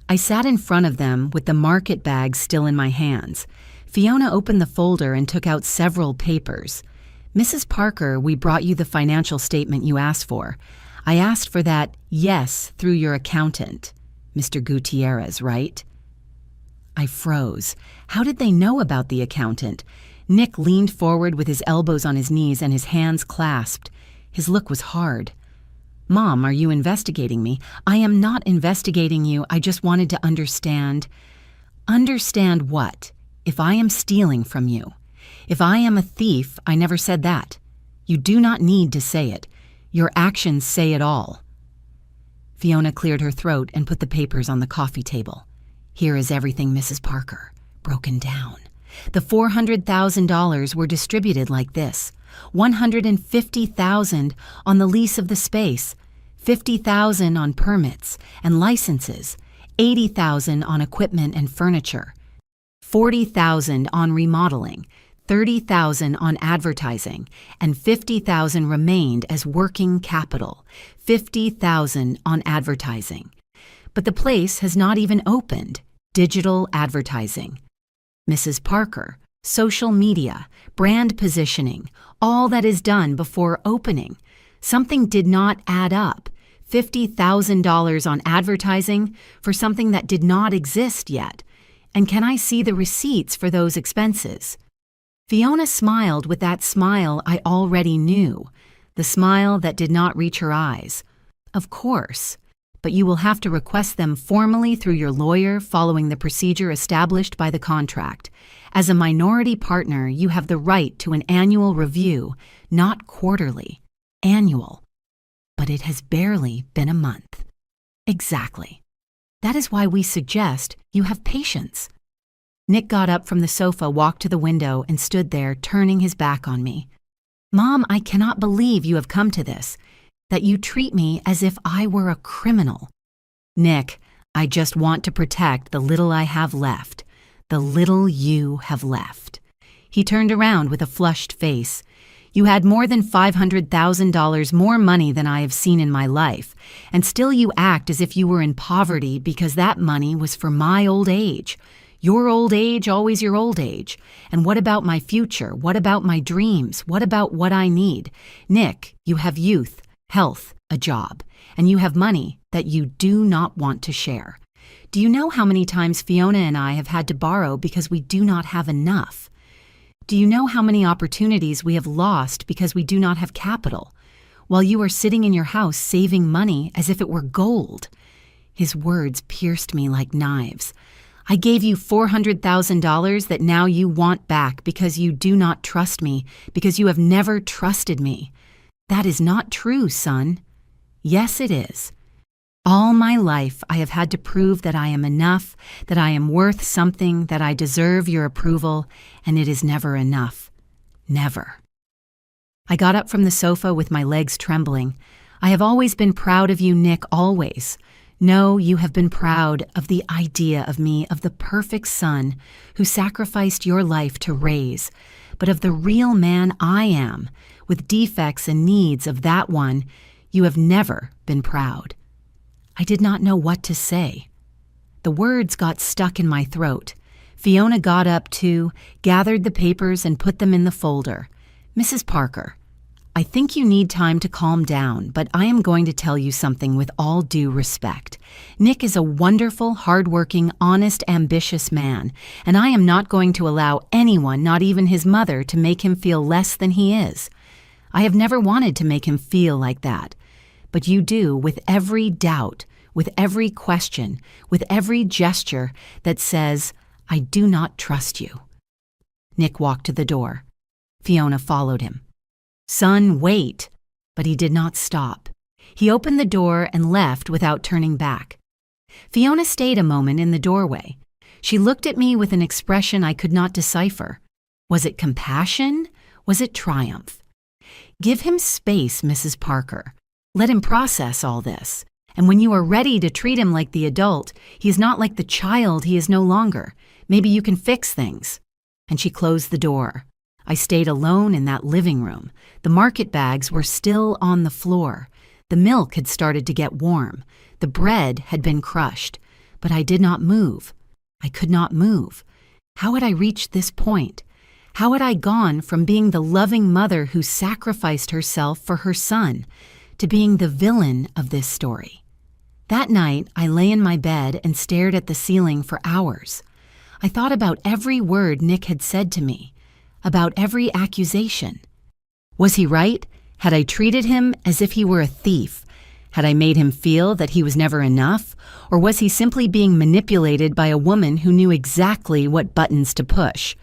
I sat in front of them with the market bag still in my hands. Fiona opened the folder and took out several papers. "Mrs. Parker, we brought you the financial statement you asked for. I asked for that, yes, through your accountant. Mr. Gutierrez, right?" I froze. How did they know about the accountant? Nick leaned forward with his elbows on his knees and his hands clasped. His look was hard. "Mom, are you investigating me?" "I am not investigating you. I just wanted to understand." "Understand what? If I am stealing from you? If I am a thief, I never said that. You do not need to say it. Your actions say it all." Fiona cleared her throat and put the papers on the coffee table. "Here is everything, Mrs. Parker, broken down. The $400,000 were distributed like this. $150,000 on the lease of the space, $50,000 on permits and licenses, $80,000 on equipment and furniture, $40,000 on remodeling, $30,000 on advertising, and $50,000 remained as working capital, $50,000 on advertising. But the place has not even opened. Digital advertising. Mrs. Parker, social media, brand positioning, all that is done before opening. Something did not add up. $50,000 on advertising for something that did not exist yet. And can I see the receipts for those expenses?" Fiona smiled with that smile I already knew, the smile that did not reach her eyes. "Of course, but you will have to request them formally through your lawyer following the procedure established by the contract. As a minority partner, you have the right to an annual review, not quarterly. Annual. But it has barely been a month." "Exactly. That is why we suggest you have patience." Nick got up from the sofa, walked to the window, and stood there, turning his back on me. "Mom, I cannot believe you have come to this, that you treat me as if I were a criminal." "Nick, I just want to protect the little I have left, the little you have left." He turned around with a flushed face. "You had more than $500,000 more money than I have seen in my life, and still you act as if you were in poverty because that money was for my old age. Your old age, always your old age. And what about my future? What about my dreams? What about what I need? Nick, you have youth, health, a job, and you have money that you do not want to share. Do you know how many times Fiona and I have had to borrow because we do not have enough? Do you know how many opportunities we have lost because we do not have capital, while you are sitting in your house saving money as if it were gold? His words pierced me like knives. I gave you $400,000 that now you want back because you do not trust me, because you have never trusted me. That is not true, son. Yes, it is. All my life, I have had to prove that I am enough, that I am worth something, that I deserve your approval, and it is never enough. Never. I got up from the sofa with my legs trembling. I have always been proud of you, Nick, always. No, you have been proud of the idea of me, of the perfect son who sacrificed your life to raise, but of the real man I am, with defects and needs of that one, you have never been proud. I did not know what to say. The words got stuck in my throat. Fiona got up too, gathered the papers and put them in the folder. Mrs. Parker, I think you need time to calm down, but I am going to tell you something with all due respect. Nick is a wonderful, hardworking, honest, ambitious man, and I am not going to allow anyone, not even his mother, to make him feel less than he is. I have never wanted to make him feel like that. But you do with every doubt, with every question, with every gesture that says, I do not trust you. Nick walked to the door. Fiona followed him. Son, wait. But he did not stop. He opened the door and left without turning back. Fiona stayed a moment in the doorway. She looked at me with an expression I could not decipher. Was it compassion? Was it triumph? Give him space, Mrs. Parker. Let him process all this. And when you are ready to treat him like the adult, he is not like the child he is no longer. Maybe you can fix things. And she closed the door. I stayed alone in that living room. The market bags were still on the floor. The milk had started to get warm. The bread had been crushed. But I did not move. I could not move. How had I reached this point? How had I gone from being the loving mother who sacrificed herself for her son to being the villain of this story? That night, I lay in my bed and stared at the ceiling for hours. I thought about every word Nick had said to me, about every accusation. Was he right? Had I treated him as if he were a thief? Had I made him feel that he was never enough? Or was he simply being manipulated by a woman who knew exactly what buttons to push?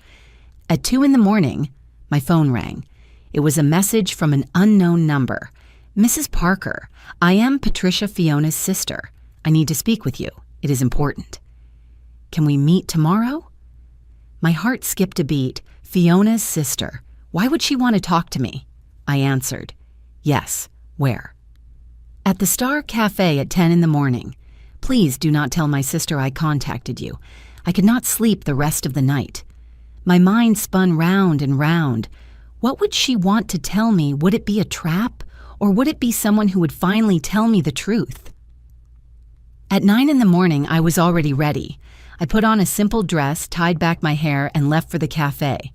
At 2 a.m, my phone rang. It was a message from an unknown number. Mrs. Parker, I am Patricia Fiona's sister. I need to speak with you. It is important. Can we meet tomorrow? My heart skipped a beat. Fiona's sister. Why would she want to talk to me? I answered. Yes. Where? At the Star Cafe at 10 a.m. Please do not tell my sister I contacted you. I could not sleep the rest of the night. My mind spun round and round. What would she want to tell me? Would it be a trap? Or would it be someone who would finally tell me the truth? At 9 a.m, I was already ready. I put on a simple dress, tied back my hair, and left for the cafe.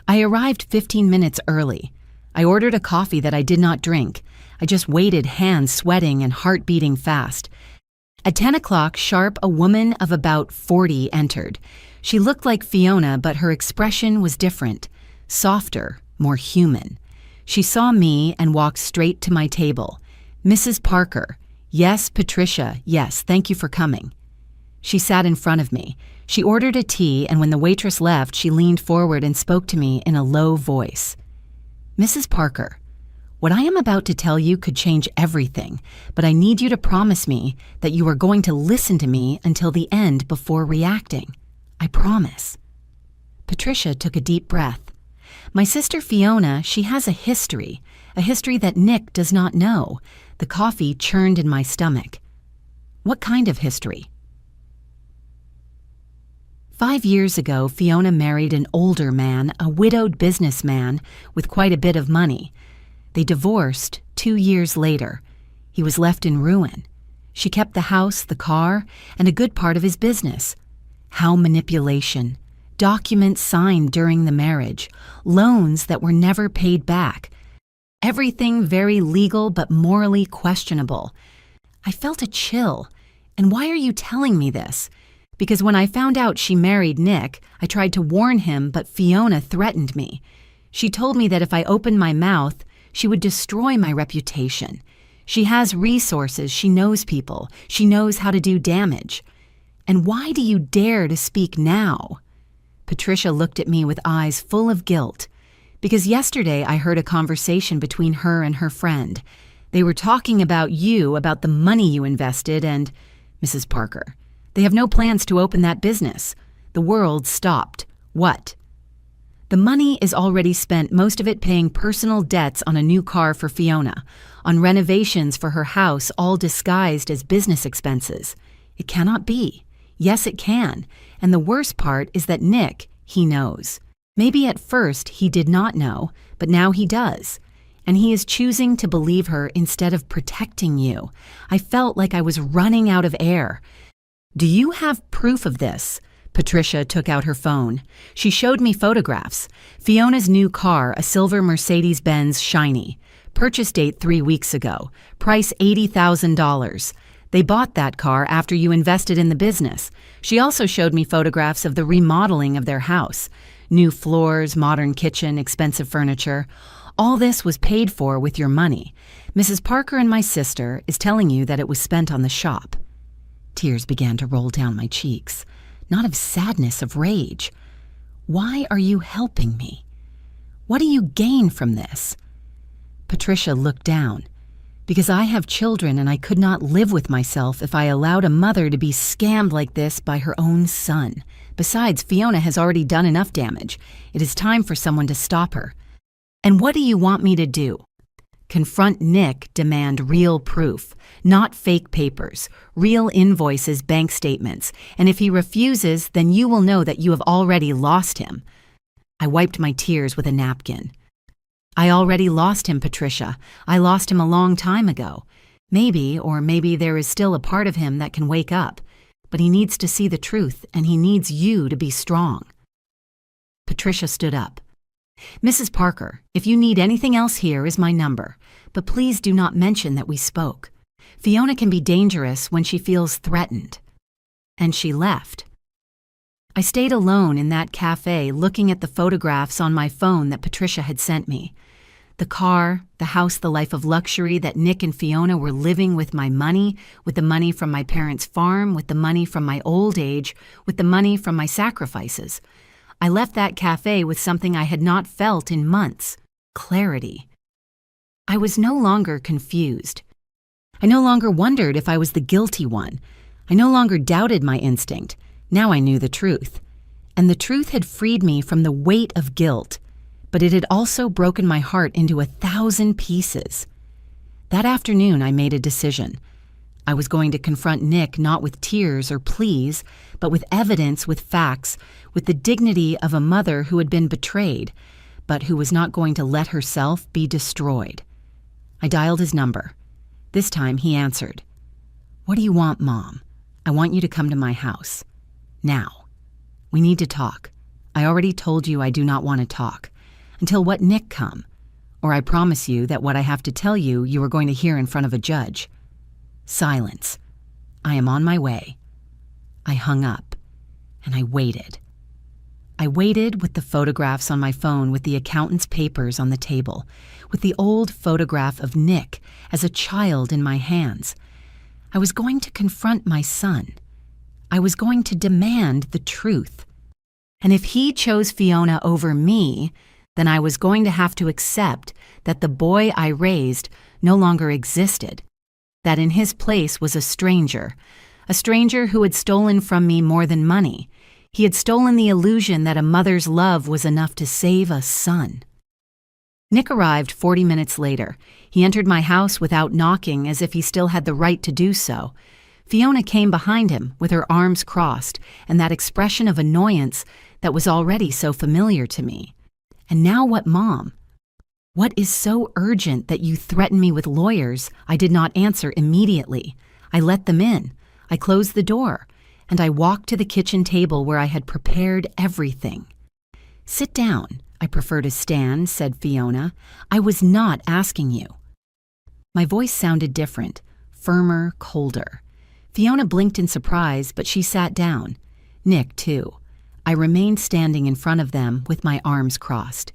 I arrived 15 minutes early. I ordered a coffee that I did not drink. I just waited, hands sweating and heart beating fast. At 10 o'clock sharp, a woman of about 40 entered. She looked like Fiona, but her expression was different, softer, more human. She saw me and walked straight to my table. Mrs. Parker. Yes, Patricia. Yes, thank you for coming. She sat in front of me. She ordered a tea, and when the waitress left, she leaned forward and spoke to me in a low voice. Mrs. Parker, what I am about to tell you could change everything, but I need you to promise me that you are going to listen to me until the end before reacting. I promise. Patricia took a deep breath. My sister Fiona, she has a history that Nick does not know. The coffee churned in my stomach. What kind of history? 5 years ago, Fiona married an older man, a widowed businessman with quite a bit of money. They divorced 2 years later. He was left in ruin. She kept the house, the car, and a good part of his business. How manipulation. Documents signed during the marriage. Loans that were never paid back. Everything very legal but morally questionable. I felt a chill. And why are you telling me this? Because when I found out she married Nick, I tried to warn him, but Fiona threatened me. She told me that if I opened my mouth, she would destroy my reputation. She has resources, she knows people, she knows how to do damage. And why do you dare to speak now?" Patricia looked at me with eyes full of guilt, because yesterday I heard a conversation between her and her friend. They were talking about you, about the money you invested, and Mrs. Parker, they have no plans to open that business. The world stopped. What? The money is already spent, most of it paying personal debts on a new car for Fiona, on renovations for her house, all disguised as business expenses. It cannot be. Yes, it can. And the worst part is that Nick, he knows. Maybe at first he did not know, but now he does. And he is choosing to believe her instead of protecting you. I felt like I was running out of air. Do you have proof of this? Patricia took out her phone. She showed me photographs. Fiona's new car, a silver Mercedes-Benz Shiny. Purchase date 3 weeks ago. Price $80,000. They bought that car after you invested in the business. She also showed me photographs of the remodeling of their house. New floors, modern kitchen, expensive furniture. All this was paid for with your money. Mrs. Parker and my sister is telling you that it was spent on the shop. Tears began to roll down my cheeks, not of sadness, of rage. Why are you helping me? What do you gain from this? Patricia looked down. Because I have children and I could not live with myself if I allowed a mother to be scammed like this by her own son. Besides, Fiona has already done enough damage. It is time for someone to stop her. And what do you want me to do? Confront Nick, demand real proof, not fake papers, real invoices, bank statements, and if he refuses, then you will know that you have already lost him. I wiped my tears with a napkin. I already lost him, Patricia. I lost him a long time ago. Maybe there is still a part of him that can wake up, but he needs to see the truth, and he needs you to be strong. Patricia stood up. Mrs. Parker, if you need anything else, here is my number, but please do not mention that we spoke. Fiona can be dangerous when she feels threatened. And she left. I stayed alone in that cafe looking at the photographs on my phone that Patricia had sent me. The car, the house, the life of luxury that Nick and Fiona were living with my money, with the money from my parents' farm, with the money from my old age, with the money from my sacrifices. I left that cafe with something I had not felt in months: clarity. I was no longer confused. I no longer wondered if I was the guilty one. I no longer doubted my instinct. Now I knew the truth. And the truth had freed me from the weight of guilt, but it had also broken my heart into 1,000 pieces. That afternoon I made a decision. I was going to confront Nick not with tears or pleas, but with evidence, with facts, with the dignity of a mother who had been betrayed, but who was not going to let herself be destroyed. I dialed his number. This time he answered. "What do you want, Mom? I want you to come to my house. Now. We need to talk. I already told you I do not want to talk. Until what Nick come. Or I promise you that what I have to tell you, you are going to hear in front of a judge." Silence. I am on my way. I hung up, and I waited. I waited with the photographs on my phone, with the accountant's papers on the table, with the old photograph of Nick as a child in my hands. I was going to confront my son. I was going to demand the truth. And if he chose Fiona over me, then I was going to have to accept that the boy I raised no longer existed, that in his place was a stranger who had stolen from me more than money. He had stolen the illusion that a mother's love was enough to save a son. Nick arrived 40 minutes later. He entered my house without knocking, as if he still had the right to do so. Fiona came behind him with her arms crossed and that expression of annoyance that was already so familiar to me. And now what, Mom? What is so urgent that you threaten me with lawyers? I did not answer immediately. I let them in. I closed the door, and I walked to the kitchen table where I had prepared everything. "Sit down. I prefer to stand," said Fiona. "I was not asking you." My voice sounded different, firmer, colder. Fiona blinked in surprise, but she sat down. Nick, too. I remained standing in front of them with my arms crossed.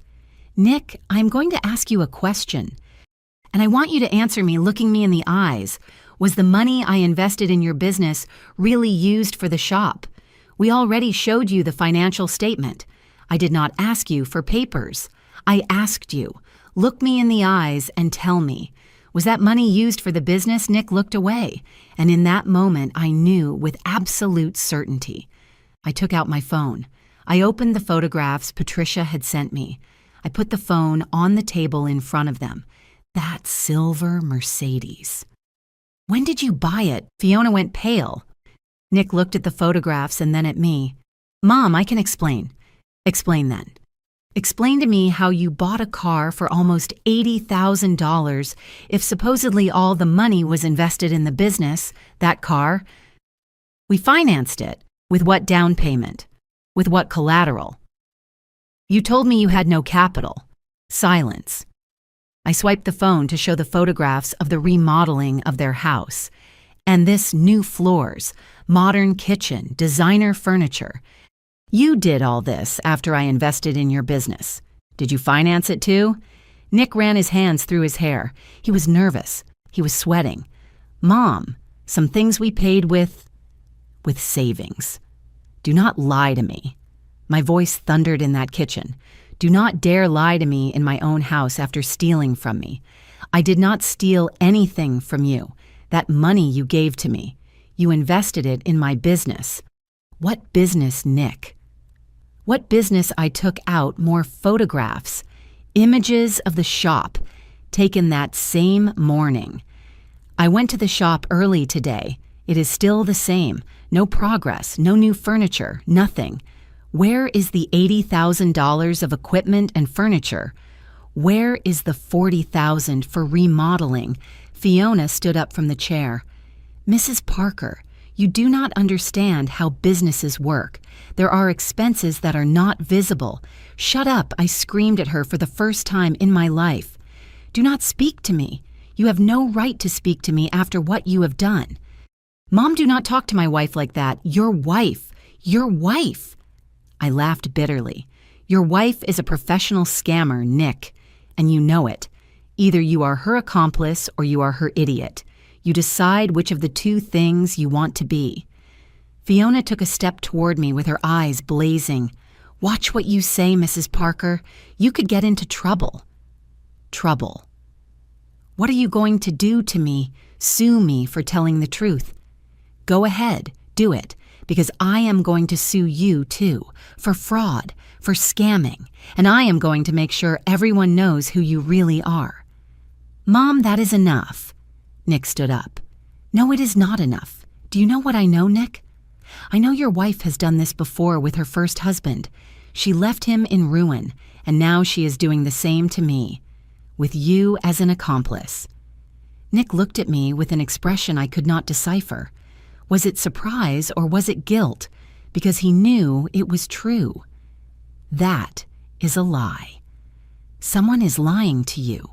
"Nick, I'm going to ask you a question. And I want you to answer me looking me in the eyes. Was the money I invested in your business really used for the shop? We already showed you the financial statement. I did not ask you for papers. I asked you. Look me in the eyes and tell me. Was that money used for the business? Nick looked away, and in that moment I knew with absolute certainty. I took out my phone. I opened the photographs Patricia had sent me. I put the phone on the table in front of them. That silver Mercedes. When did you buy it? Fiona went pale. Nick looked at the photographs and then at me. Mom, I can explain. Explain then. Explain to me how you bought a car for almost $80,000 if supposedly all the money was invested in the business, that car. We financed it. With what down payment? With what collateral? You told me you had no capital. Silence. I swiped the phone to show the photographs of the remodeling of their house. And this new floors, modern kitchen, designer furniture. You did all this after I invested in your business. Did you finance it too? Nick ran his hands through his hair. He was nervous. He was sweating. Mom, some things we paid with savings. Do not lie to me. My voice thundered in that kitchen. Do not dare lie to me in my own house after stealing from me. I did not steal anything from you. That money you gave to me. You invested it in my business. What business, Nick? What business I took out more photographs, images of the shop, taken that same morning. I went to the shop early today. It is still the same. No progress, no new furniture, nothing. Where is the $80,000 of equipment and furniture? Where is the $40,000 for remodeling? Fiona stood up from the chair. Mrs. Parker, you do not understand how businesses work. There are expenses that are not visible. Shut up, I screamed at her for the first time in my life. Do not speak to me. You have no right to speak to me after what you have done. Mom, do not talk to my wife like that. Your wife. Your wife. I laughed bitterly. Your wife is a professional scammer, Nick, and you know it. Either you are her accomplice or you are her idiot. You decide which of the two things you want to be. Fiona took a step toward me with her eyes blazing. Watch what you say, Mrs. Parker. You could get into trouble. Trouble. What are you going to do to me? Sue me for telling the truth. Go ahead, do it, because I am going to sue you too, for fraud, for scamming, and I am going to make sure everyone knows who you really are. Mom, that is enough. Nick stood up. No, it is not enough. Do you know what I know, Nick? I know your wife has done this before with her first husband. She left him in ruin, and now she is doing the same to me, with you as an accomplice. Nick looked at me with an expression I could not decipher. Was it surprise or was it guilt? Because he knew it was true. That is a lie. Someone is lying to you.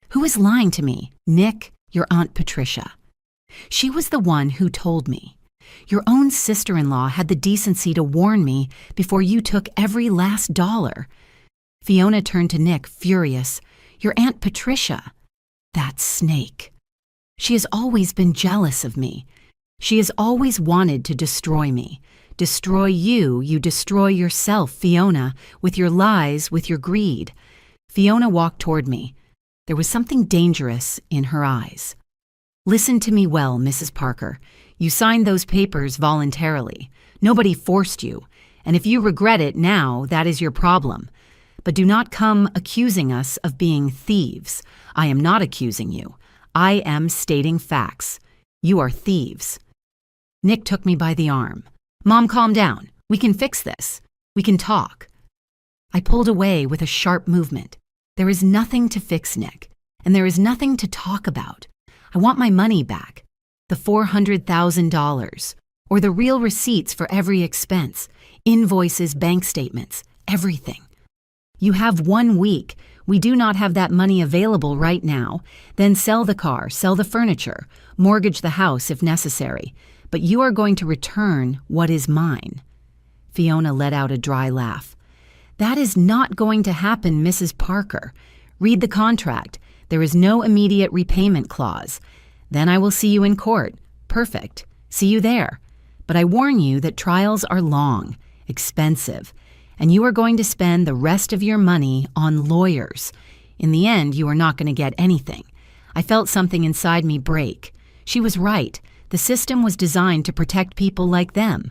Who is lying to me? Nick, your Aunt Patricia. She was the one who told me. Your own sister-in-law had the decency to warn me before you took every last dollar. Fiona turned to Nick, furious. Your Aunt Patricia. That snake. She has always been jealous of me. She has always wanted to destroy me. Destroy you, you destroy yourself, Fiona, with your lies, with your greed. Fiona walked toward me. There was something dangerous in her eyes. Listen to me well, Mrs. Parker. You signed those papers voluntarily. Nobody forced you. And if you regret it now, that is your problem. But do not come accusing us of being thieves. I am not accusing you. I am stating facts. You are thieves. Nick took me by the arm. Mom, calm down. We can fix this. We can talk. I pulled away with a sharp movement. There is nothing to fix, Nick, and there is nothing to talk about. I want my money back, the $400,000, or the real receipts for every expense, invoices, bank statements, everything. You have 1 week. We do not have that money available right now. Then sell the car, sell the furniture, mortgage the house if necessary. But you are going to return what is mine. Fiona let out a dry laugh. That is not going to happen, Mrs. Parker. Read the contract. There is no immediate repayment clause. Then I will see you in court. Perfect. See you there. But I warn you that trials are long, expensive, and you are going to spend the rest of your money on lawyers. In the end, you are not going to get anything. I felt something inside me break. She was right. The system was designed to protect people like them.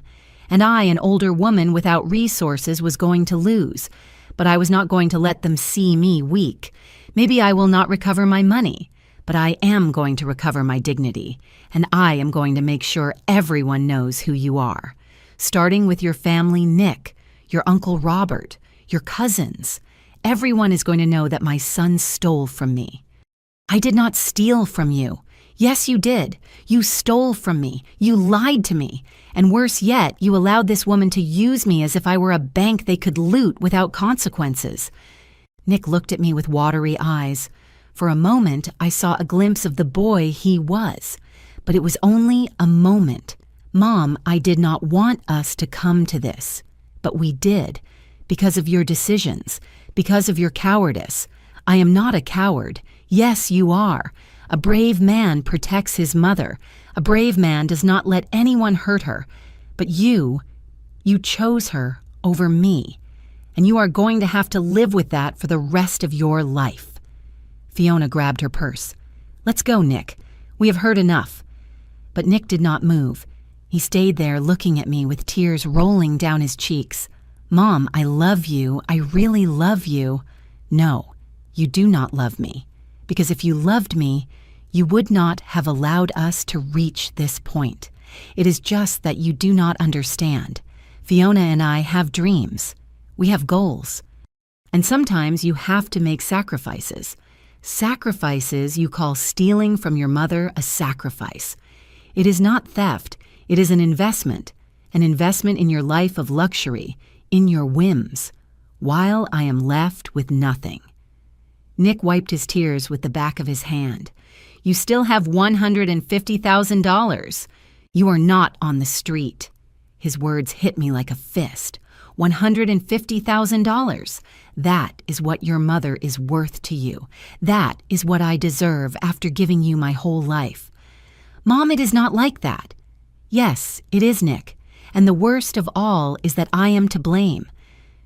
And I, an older woman without resources, was going to lose. But I was not going to let them see me weak. Maybe I will not recover my money, but I am going to recover my dignity. And I am going to make sure everyone knows who you are. Starting with your family, Nick, your Uncle Robert, your cousins. Everyone is going to know that my son stole from me. I did not steal from you. Yes, you did. You stole from me. You lied to me. And worse yet, you allowed this woman to use me as if I were a bank they could loot without consequences. Nick looked at me with watery eyes. For a moment, I saw a glimpse of the boy he was. But it was only a moment. Mom, I did not want us to come to this. But we did. Because of your decisions. Because of your cowardice. I am not a coward. Yes, you are. A brave man protects his mother. A brave man does not let anyone hurt her. But you chose her over me. And you are going to have to live with that for the rest of your life. Fiona grabbed her purse. Let's go, Nick. We have heard enough. But Nick did not move. He stayed there looking at me with tears rolling down his cheeks. Mom, I love you. I really love you. No, you do not love me. Because if you loved me, you would not have allowed us to reach this point. It is just that you do not understand. Fiona and I have dreams. We have goals. And sometimes you have to make sacrifices. Sacrifices you call stealing from your mother a sacrifice. It is not theft. It is an investment in your life of luxury, in your whims, while I am left with nothing. Nick wiped his tears with the back of his hand. You still have $150,000. You are not on the street. His words hit me like a fist. $150,000. That is what your mother is worth to you. That is what I deserve after giving you my whole life. Mom, it is not like that. Yes, it is, Nick. And the worst of all is that I am to blame.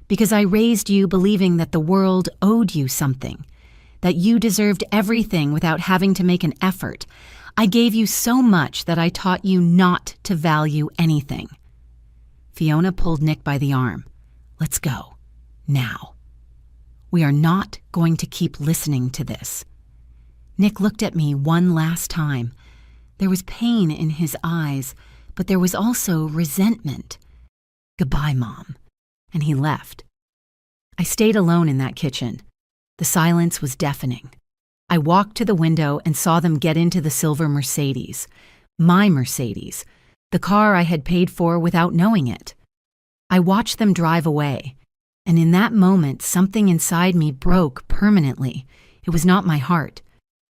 Because I raised you believing that the world owed you something. That you deserved everything without having to make an effort. I gave you so much that I taught you not to value anything. Fiona pulled Nick by the arm. Let's go. Now. We are not going to keep listening to this. Nick looked at me one last time. There was pain in his eyes, but there was also resentment. Goodbye, Mom. And he left. I stayed alone in that kitchen. The silence was deafening. I walked to the window and saw them get into the silver Mercedes. My Mercedes. The car I had paid for without knowing it. I watched them drive away. And in that moment, something inside me broke permanently. It was not my heart.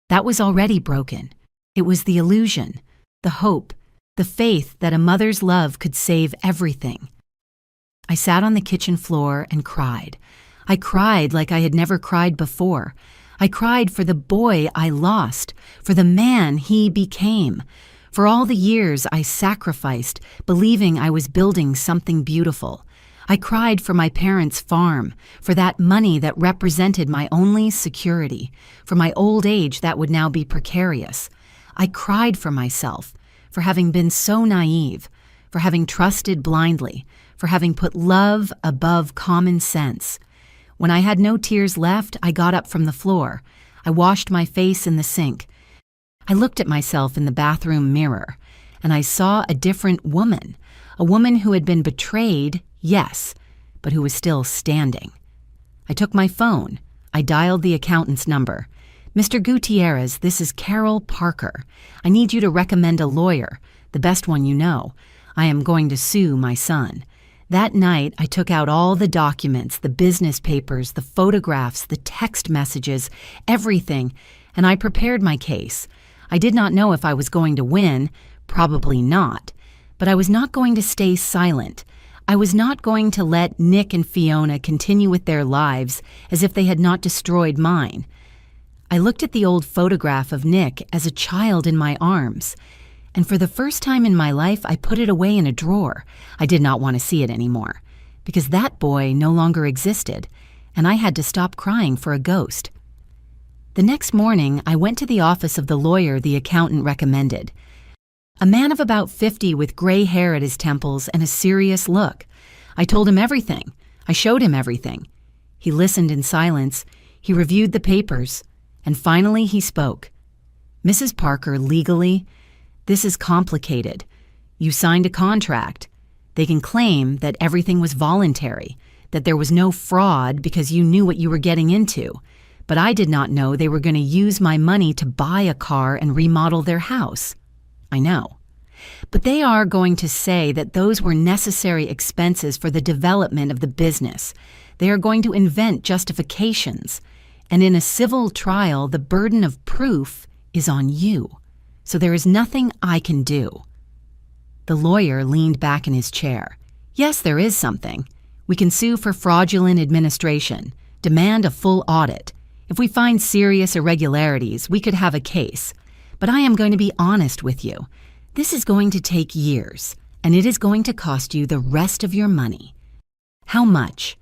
That was already broken. It was the illusion, the hope, the faith that a mother's love could save everything. I sat on the kitchen floor and cried. I cried like I had never cried before. I cried for the boy I lost, for the man he became, for all the years I sacrificed, believing I was building something beautiful. I cried for my parents' farm, for that money that represented my only security, for my old age that would now be precarious. I cried for myself, for having been so naive, for having trusted blindly, for having put love above common sense. When I had no tears left, I got up from the floor. I washed my face in the sink. I looked at myself in the bathroom mirror, and I saw a different woman, a woman who had been betrayed, yes, but who was still standing. I took my phone. I dialed the accountant's number. Mr. Gutierrez, this is Carol Parker. I need you to recommend a lawyer, the best one you know. I am going to sue my son. That night, I took out all the documents, the business papers, the photographs, the text messages, everything, and I prepared my case. I did not know if I was going to win, probably not, but I was not going to stay silent. I was not going to let Nick and Fiona continue with their lives as if they had not destroyed mine. I looked at the old photograph of Nick as a child in my arms, and for the first time in my life, I put it away in a drawer. I did not want to see it anymore, because that boy no longer existed, and I had to stop crying for a ghost. The next morning, I went to the office of the lawyer the accountant recommended. A man of about 50 with gray hair at his temples and a serious look. I told him everything. I showed him everything. He listened in silence. He reviewed the papers. And finally he spoke. "Mrs. Parker, legally, this is complicated. You signed a contract. They can claim that everything was voluntary, that there was no fraud because you knew what you were getting into. But I did not know they were going to use my money to buy a car and remodel their house." I know. But they are going to say that those were necessary expenses for the development of the business. They are going to invent justifications. And in a civil trial, the burden of proof is on you. So there is nothing I can do. The lawyer leaned back in his chair. "Yes, there is something. We can sue for fraudulent administration, demand a full audit. If we find serious irregularities, we could have a case. But I am going to be honest with you. This is going to take years, and it is going to cost you the rest of your money." "How much?"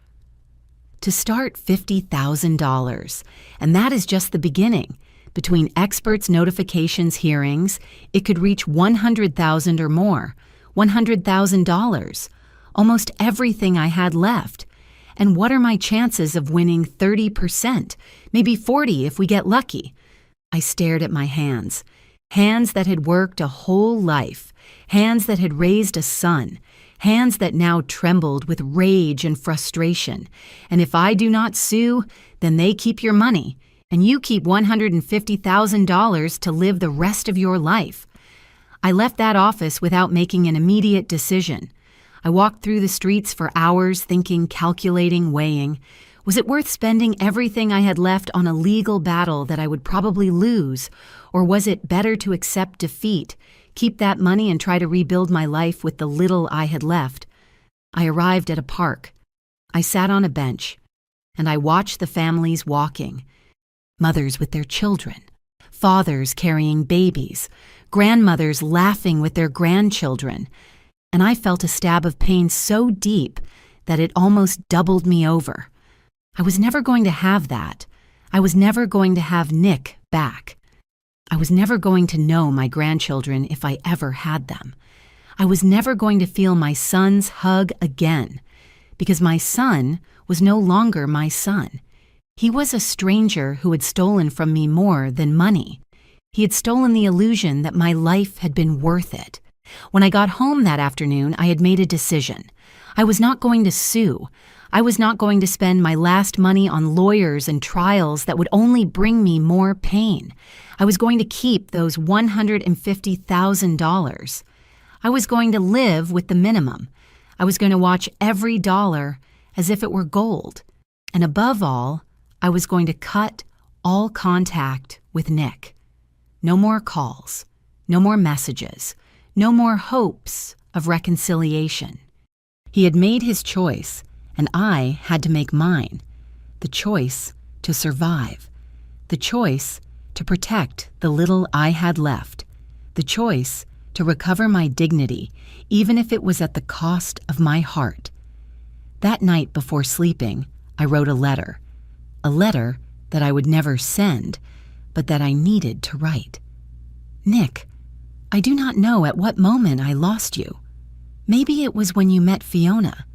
"To start, $50,000, and that is just the beginning. Between experts' notifications hearings, it could reach $100,000 or more, $100,000, almost everything I had left. And what are my chances of winning 30%, maybe 40% if we get lucky?" I stared at my hands. Hands that had worked a whole life, hands that had raised a son, hands that now trembled with rage and frustration. And if I do not sue, then they keep your money, and you keep $150,000 to live the rest of your life. I left that office without making an immediate decision. I walked through the streets for hours thinking, calculating, weighing. Was it worth spending everything I had left on a legal battle that I would probably lose? Or was it better to accept defeat, keep that money and try to rebuild my life with the little I had left? I arrived at a park. I sat on a bench, and I watched the families walking. Mothers with their children, fathers carrying babies, grandmothers laughing with their grandchildren. And I felt a stab of pain so deep that it almost doubled me over. I was never going to have that. I was never going to have Nick back. I was never going to know my grandchildren if I ever had them. I was never going to feel my son's hug again, because my son was no longer my son. He was a stranger who had stolen from me more than money. He had stolen the illusion that my life had been worth it. When I got home that afternoon, I had made a decision. I was not going to sue. I was not going to spend my last money on lawyers and trials that would only bring me more pain. I was going to keep those $150,000. I was going to live with the minimum. I was going to watch every dollar as if it were gold. And above all, I was going to cut all contact with Nick. No more calls, no more messages, no more hopes of reconciliation. He had made his choice, and I had to make mine. The choice to survive. The choice to protect the little I had left. The choice to recover my dignity, even if it was at the cost of my heart. That night before sleeping, I wrote a letter that I would never send, but that I needed to write. "Nick, I do not know at what moment I lost you. Maybe it was when you met Fiona.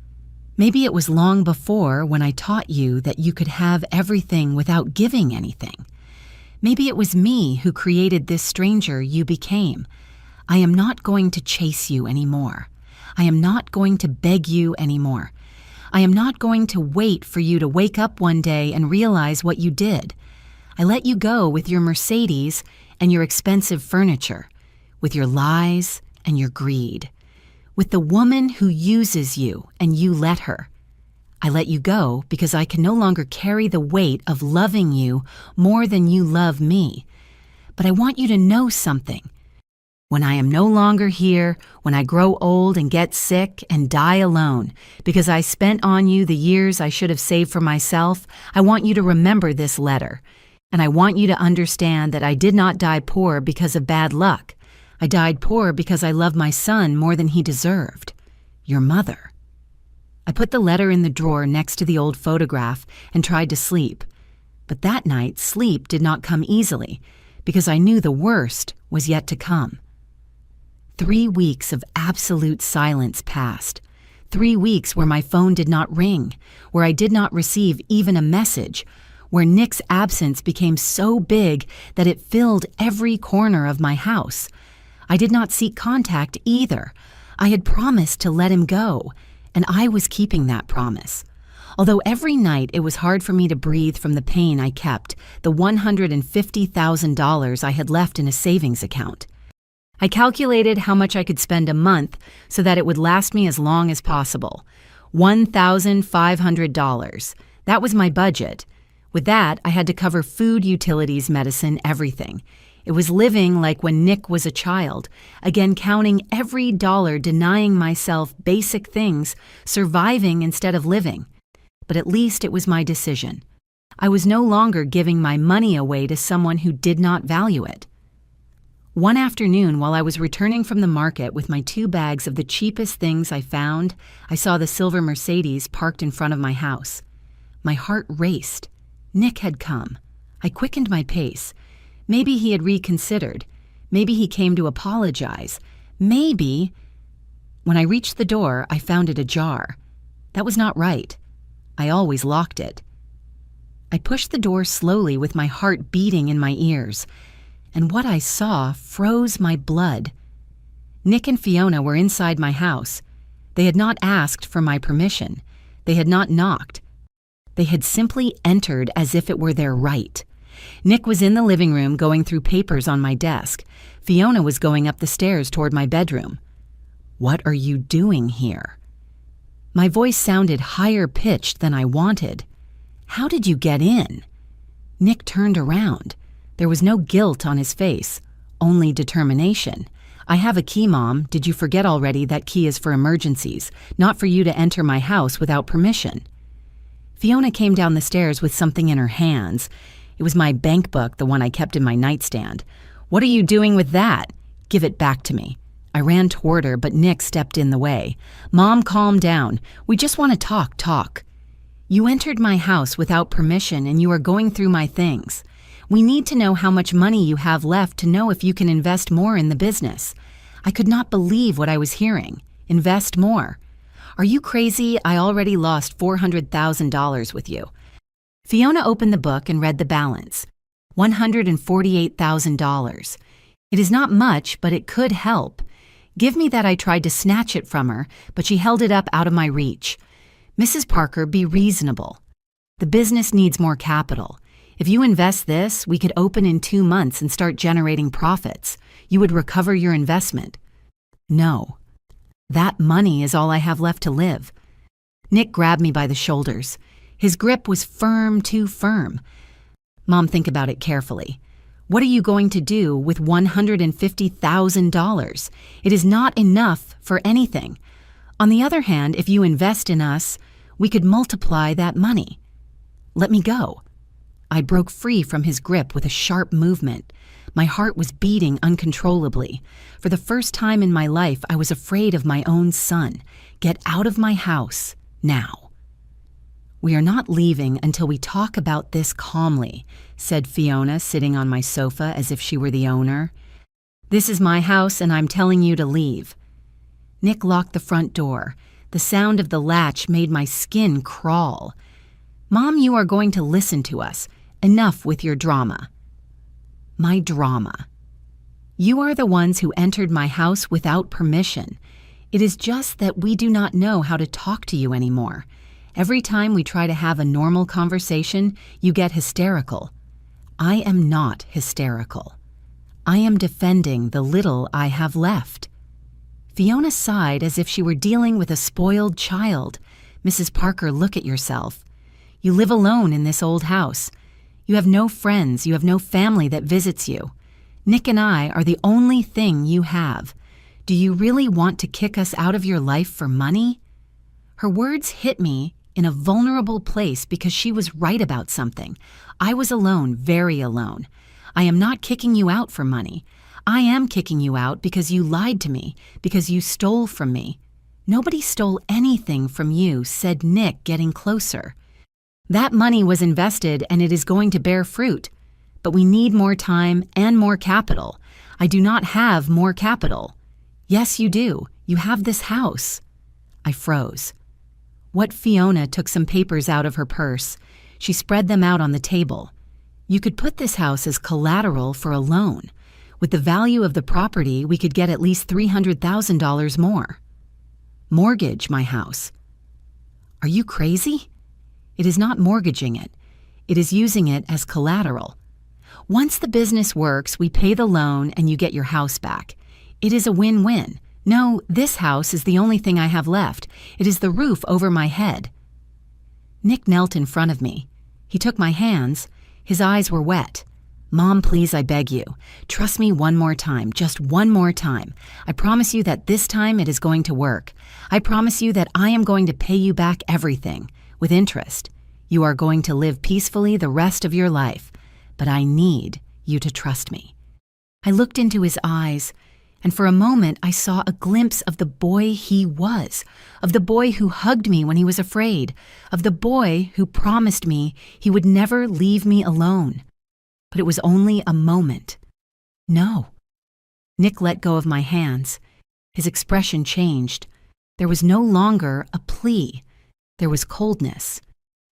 Maybe it was long before when I taught you that you could have everything without giving anything. Maybe it was me who created this stranger you became. I am not going to chase you anymore. I am not going to beg you anymore. I am not going to wait for you to wake up one day and realize what you did. I let you go with your Mercedes and your expensive furniture, with your lies and your greed, with the woman who uses you and you let her. I let you go because I can no longer carry the weight of loving you more than you love me. But I want you to know something. When I am no longer here, when I grow old and get sick and die alone, because I spent on you the years I should have saved for myself, I want you to remember this letter. And I want you to understand that I did not die poor because of bad luck. I died poor because I loved my son more than he deserved. Your mother." I put the letter in the drawer next to the old photograph and tried to sleep. But that night, sleep did not come easily because I knew the worst was yet to come. 3 weeks of absolute silence passed. 3 weeks where my phone did not ring, where I did not receive even a message, where Nick's absence became so big that it filled every corner of my house. I did not seek contact either. I had promised to let him go, and I was keeping that promise. Although every night it was hard for me to breathe from the pain I kept, the $150,000 I had left in a savings account. I calculated how much I could spend a month so that it would last me as long as possible. $1,500. That was my budget. With that, I had to cover food, utilities, medicine, everything. It was living like when Nick was a child, again counting every dollar, denying myself basic things, surviving instead of living. But at least it was my decision. I was no longer giving my money away to someone who did not value it. One afternoon, while I was returning from the market with my 2 bags of the cheapest things I found, I saw the silver Mercedes parked in front of my house. My heart raced. Nick had come. I quickened my pace. Maybe he had reconsidered. Maybe he came to apologize. Maybe... When I reached the door, I found it ajar. That was not right. I always locked it. I pushed the door slowly with my heart beating in my ears, and what I saw froze my blood. Nick and Fiona were inside my house. They had not asked for my permission. They had not knocked. They had simply entered as if it were their right. Nick was in the living room going through papers on my desk. Fiona was going up the stairs toward my bedroom. "What are you doing here?" My voice sounded higher pitched than I wanted. "How did you get in?" Nick turned around. There was no guilt on his face, only determination. "I have a key, Mom. Did you forget already that key is for emergencies, not for you to enter my house without permission?" Fiona came down the stairs with something in her hands. It was my bank book, the one I kept in my nightstand. "What are you doing with that?" "Give it back to me." I ran toward her, but Nick stepped in the way. "Mom, calm down. We just want to talk. You entered my house without permission and you are going through my things. We need to know how much money you have left to know if you can invest more in the business." I could not believe what I was hearing. Invest more. "Are you crazy? I already lost $400,000 with you." Fiona opened the book and read the balance. $148,000. It is not much, but it could help. Give me that. I tried to snatch it from her, but she held it up out of my reach. "Mrs. Parker, be reasonable. The business needs more capital. If you invest this, we could open in 2 months and start generating profits. You would recover your investment." "No. That money is all I have left to live." Nick grabbed me by the shoulders. His grip was firm, too firm. "Mom, think about it carefully. What are you going to do with $150,000? It is not enough for anything. On the other hand, if you invest in us, we could multiply that money. Let me go." I broke free from his grip with a sharp movement. My heart was beating uncontrollably. For the first time in my life, I was afraid of my own son. "Get out of my house, now." "We are not leaving until we talk about this calmly," said Fiona, sitting on my sofa as if she were the owner. "This is my house and I'm telling you to leave." Nick locked the front door. The sound of the latch made my skin crawl. "Mom, you are going to listen to us. Enough with your drama." My drama. You are the ones who entered my house without permission. It is just that we do not know how to talk to you anymore. Every time we try to have a normal conversation, you get hysterical. I am not hysterical. I am defending the little I have left. Fiona sighed as if she were dealing with a spoiled child. "Mrs. Parker, look at yourself. You live alone in this old house. You have no friends, you have no family that visits you. Nick and I are the only thing you have. Do you really want to kick us out of your life for money?" Her words hit me in a vulnerable place because she was right about something. I was alone, very alone. I am not kicking you out for money. I am kicking you out because you lied to me, because you stole from me. Nobody stole anything from you, said Nick, getting closer. That money was invested and it is going to bear fruit. But we need more time and more capital. I do not have more capital. Yes, you do. You have this house. I froze. What Fiona took some papers out of her purse. She spread them out on the table. You could put this house as collateral for a loan. With the value of the property, we could get at least $300,000 more. Mortgage my house. Are you crazy? It is not mortgaging it. It is using it as collateral. Once the business works, we pay the loan and you get your house back. It is a win-win. No, this house is the only thing I have left. It is the roof over my head. Nick knelt in front of me. He took my hands. His eyes were wet. Mom, please, I beg you. Trust me one more time, just one more time. I promise you that this time it is going to work. I promise you that I am going to pay you back everything, with interest. You are going to live peacefully the rest of your life, but I need you to trust me. I looked into his eyes, and for a moment I saw a glimpse of the boy he was, of the boy who hugged me when he was afraid, of the boy who promised me he would never leave me alone. But it was only a moment. No. Nick let go of my hands. His expression changed. There was no longer a plea. There was coldness.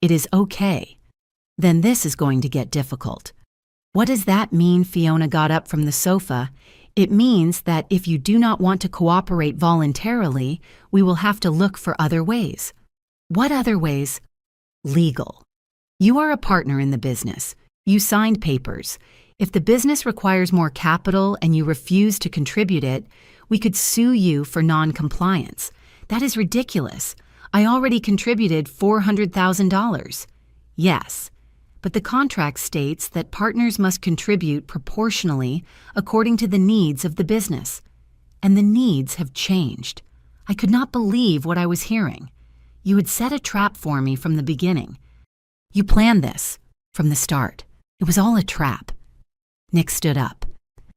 It is okay. Then this is going to get difficult. What does that mean? Fiona got up from the sofa. It means that if you do not want to cooperate voluntarily, we will have to look for other ways. What other ways? Legal. You are a partner in the business. You signed papers. If the business requires more capital and you refuse to contribute it, we could sue you for non-compliance. That is ridiculous. I already contributed $400,000. Yes, but the contract states that partners must contribute proportionally according to the needs of the business. And the needs have changed. I could not believe what I was hearing. You had set a trap for me from the beginning. You planned this from the start. It was all a trap. Nick stood up.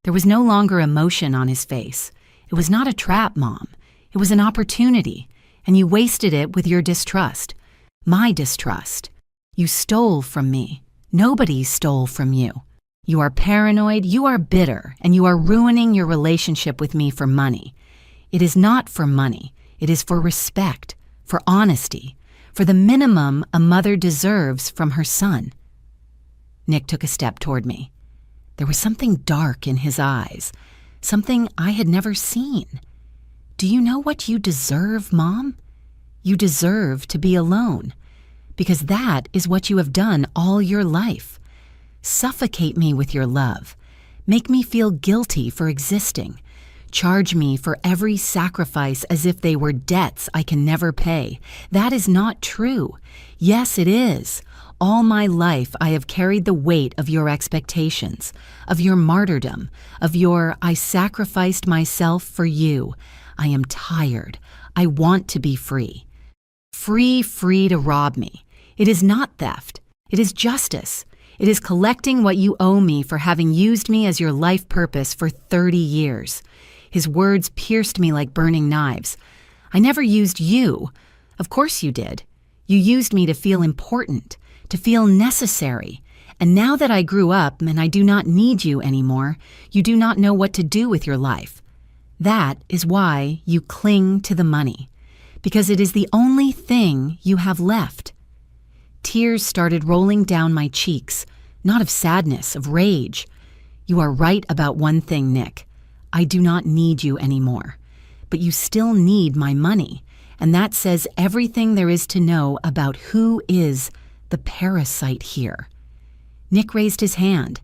There was no longer emotion on his face. It was not a trap, Mom. It was an opportunity, and you wasted it with your distrust. My distrust. You stole from me. Nobody stole from you. You are paranoid, you are bitter, and you are ruining your relationship with me for money. It is not for money. It is for respect, for honesty, for the minimum a mother deserves from her son. Nick took a step toward me. There was something dark in his eyes, something I had never seen. Do you know what you deserve, Mom? You deserve to be alone, because that is what you have done all your life. Suffocate me with your love. Make me feel guilty for existing. Charge me for every sacrifice as if they were debts I can never pay. That is not true. Yes, it is. All my life I have carried the weight of your expectations, of your martyrdom, of your I sacrificed myself for you. I am tired. I want to be free. Free to rob me. It is not theft. It is justice. It is collecting what you owe me for having used me as your life purpose for 30 years. His words pierced me like burning knives. I never used you. Of course you did. You used me to feel important, to feel necessary. And now that I grew up and I do not need you anymore, you do not know what to do with your life. That is why you cling to the money, because it is the only thing you have left. Tears started rolling down my cheeks, not of sadness, of rage. You are right about one thing, Nick. I do not need you anymore. But you still need my money, and that says everything there is to know about who is the parasite here. Nick raised his hand,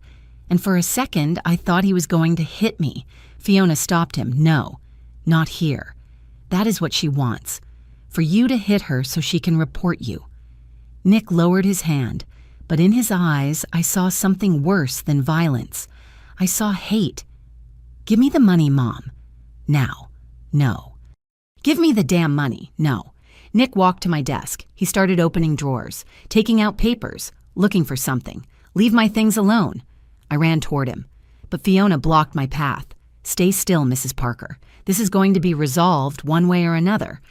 and for a second I thought he was going to hit me. Fiona stopped him. No, not here. That is what she wants, for you to hit her so she can report you. Nick lowered his hand, but in his eyes I saw something worse than violence. I saw hate. Give me the money, Mom. Now. No. Give me the damn money. No. Nick walked to my desk. He started opening drawers, taking out papers, looking for something. "Leave my things alone." I ran toward him, but Fiona blocked my path. "Stay still, Mrs. Parker. This is going to be resolved one way or another."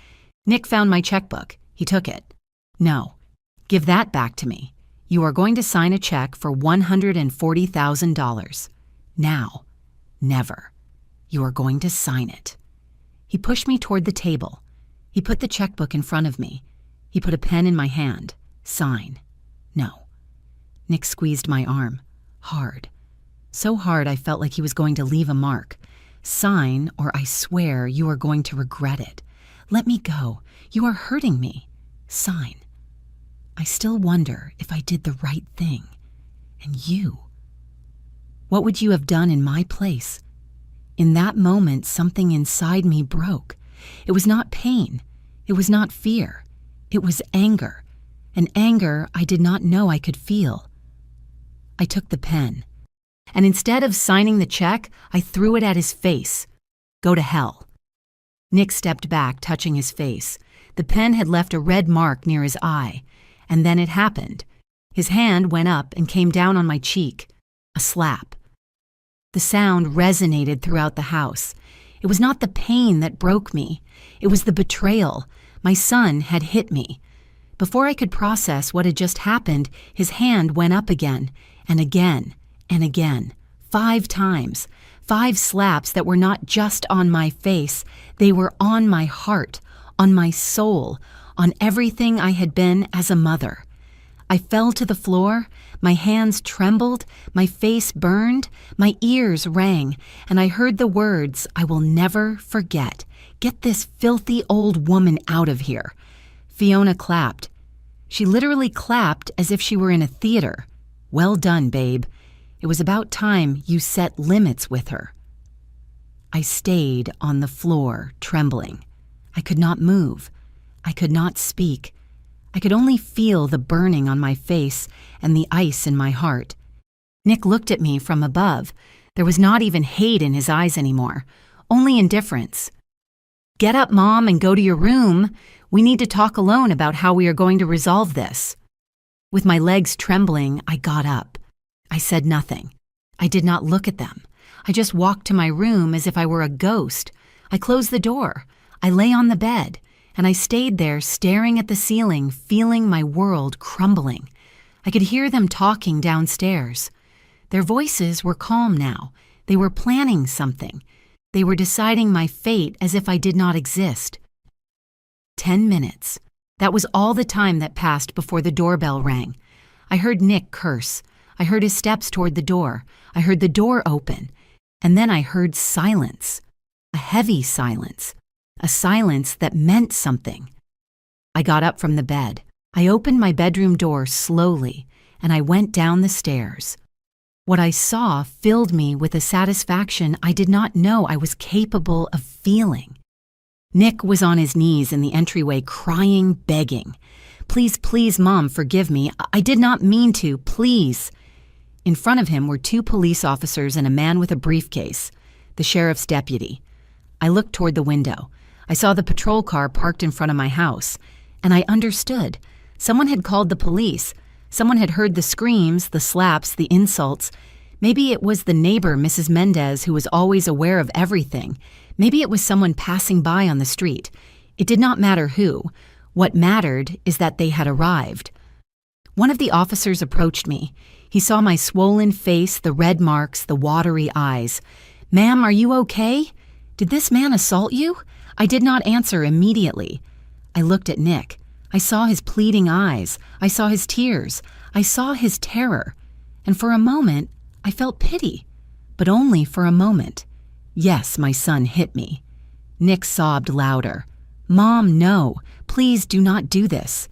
Nick found my checkbook. He took it. "No, give that back to me. You are going to sign a check for $140,000. Now, never. You are going to sign it." He pushed me toward the table. He put the checkbook in front of me. He put a pen in my hand. "Sign." "No." Nick squeezed my arm. Hard. So hard I felt like he was going to leave a mark. "Sign, or I swear you are going to regret it. Let me go. You are hurting me. Sign." I still wonder if I did the right thing. And you? What would you have done in my place? In that moment, something inside me broke. It was not pain. It was not fear. It was anger. An anger I did not know I could feel. I took the pen, and instead of signing the check, I threw it at his face. "Go to hell." Nick stepped back, touching his face. The pen had left a red mark near his eye, and then it happened. His hand went up and came down on my cheek. A slap. The sound resonated throughout the house. It was not the pain that broke me. It was the betrayal. My son had hit me. Before I could process what had just happened, his hand went up again, and again, and again. 5 times. 5 slaps that were not just on my face. They were on my heart, on my soul, on everything I had been as a mother. I fell to the floor, my hands trembled, my face burned, my ears rang, and I heard the words I will never forget. "Get this filthy old woman out of here." Fiona clapped. She literally clapped as if she were in a theater. "Well done, babe. It was about time you set limits with her." I stayed on the floor, trembling. I could not move. I could not speak. I could only feel the burning on my face and the ice in my heart. Nick looked at me from above. There was not even hate in his eyes anymore, only indifference. "Get up, Mom, and go to your room. We need to talk alone about how we are going to resolve this." With my legs trembling, I got up. I said nothing. I did not look at them. I just walked to my room as if I were a ghost. I closed the door. I lay on the bed, and I stayed there staring at the ceiling, feeling my world crumbling. I could hear them talking downstairs. Their voices were calm now. They were planning something. They were deciding my fate as if I did not exist. 10 minutes. That was all the time that passed before the doorbell rang. I heard Nick curse. I heard his steps toward the door. I heard the door open. And then I heard silence. A heavy silence. A silence that meant something. I got up from the bed. I opened my bedroom door slowly, and I went down the stairs. What I saw filled me with a satisfaction I did not know I was capable of feeling. Nick was on his knees in the entryway crying, begging. "Please, please, Mom, forgive me. I did not mean to, please." In front of him were 2 police officers and a man with a briefcase, the sheriff's deputy. I looked toward the window. I saw the patrol car parked in front of my house, and I understood. Someone had called the police. Someone had heard the screams, the slaps, the insults. Maybe it was the neighbor, Mrs. Mendez, who was always aware of everything. Maybe it was someone passing by on the street. It did not matter who. What mattered is that they had arrived. One of the officers approached me. He saw my swollen face, the red marks, the watery eyes. "Ma'am, are you okay? Did this man assault you?" I did not answer immediately. I looked at Nick. I saw his pleading eyes. I saw his tears. I saw his terror. And for a moment, I felt pity. But only for a moment. Yes, my son hit me. Nick sobbed louder. "Mom, no. Please do not do this."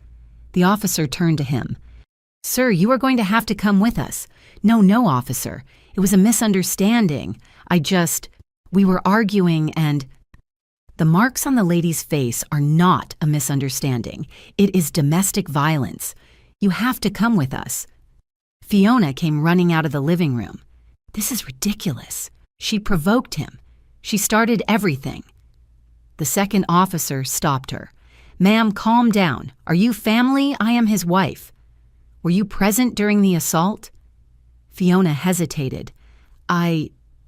The officer turned to him. "Sir, you are going to have to come with us." No, officer. It was a misunderstanding. We were arguing and..." The marks on the lady's face are not a misunderstanding. It is domestic violence. You have to come with us. Fiona came running out of the living room. This is ridiculous. She provoked him. She started everything. The second officer stopped her. Ma'am, calm down. Are you family? I am his wife. Were you present during the assault? Fiona hesitated.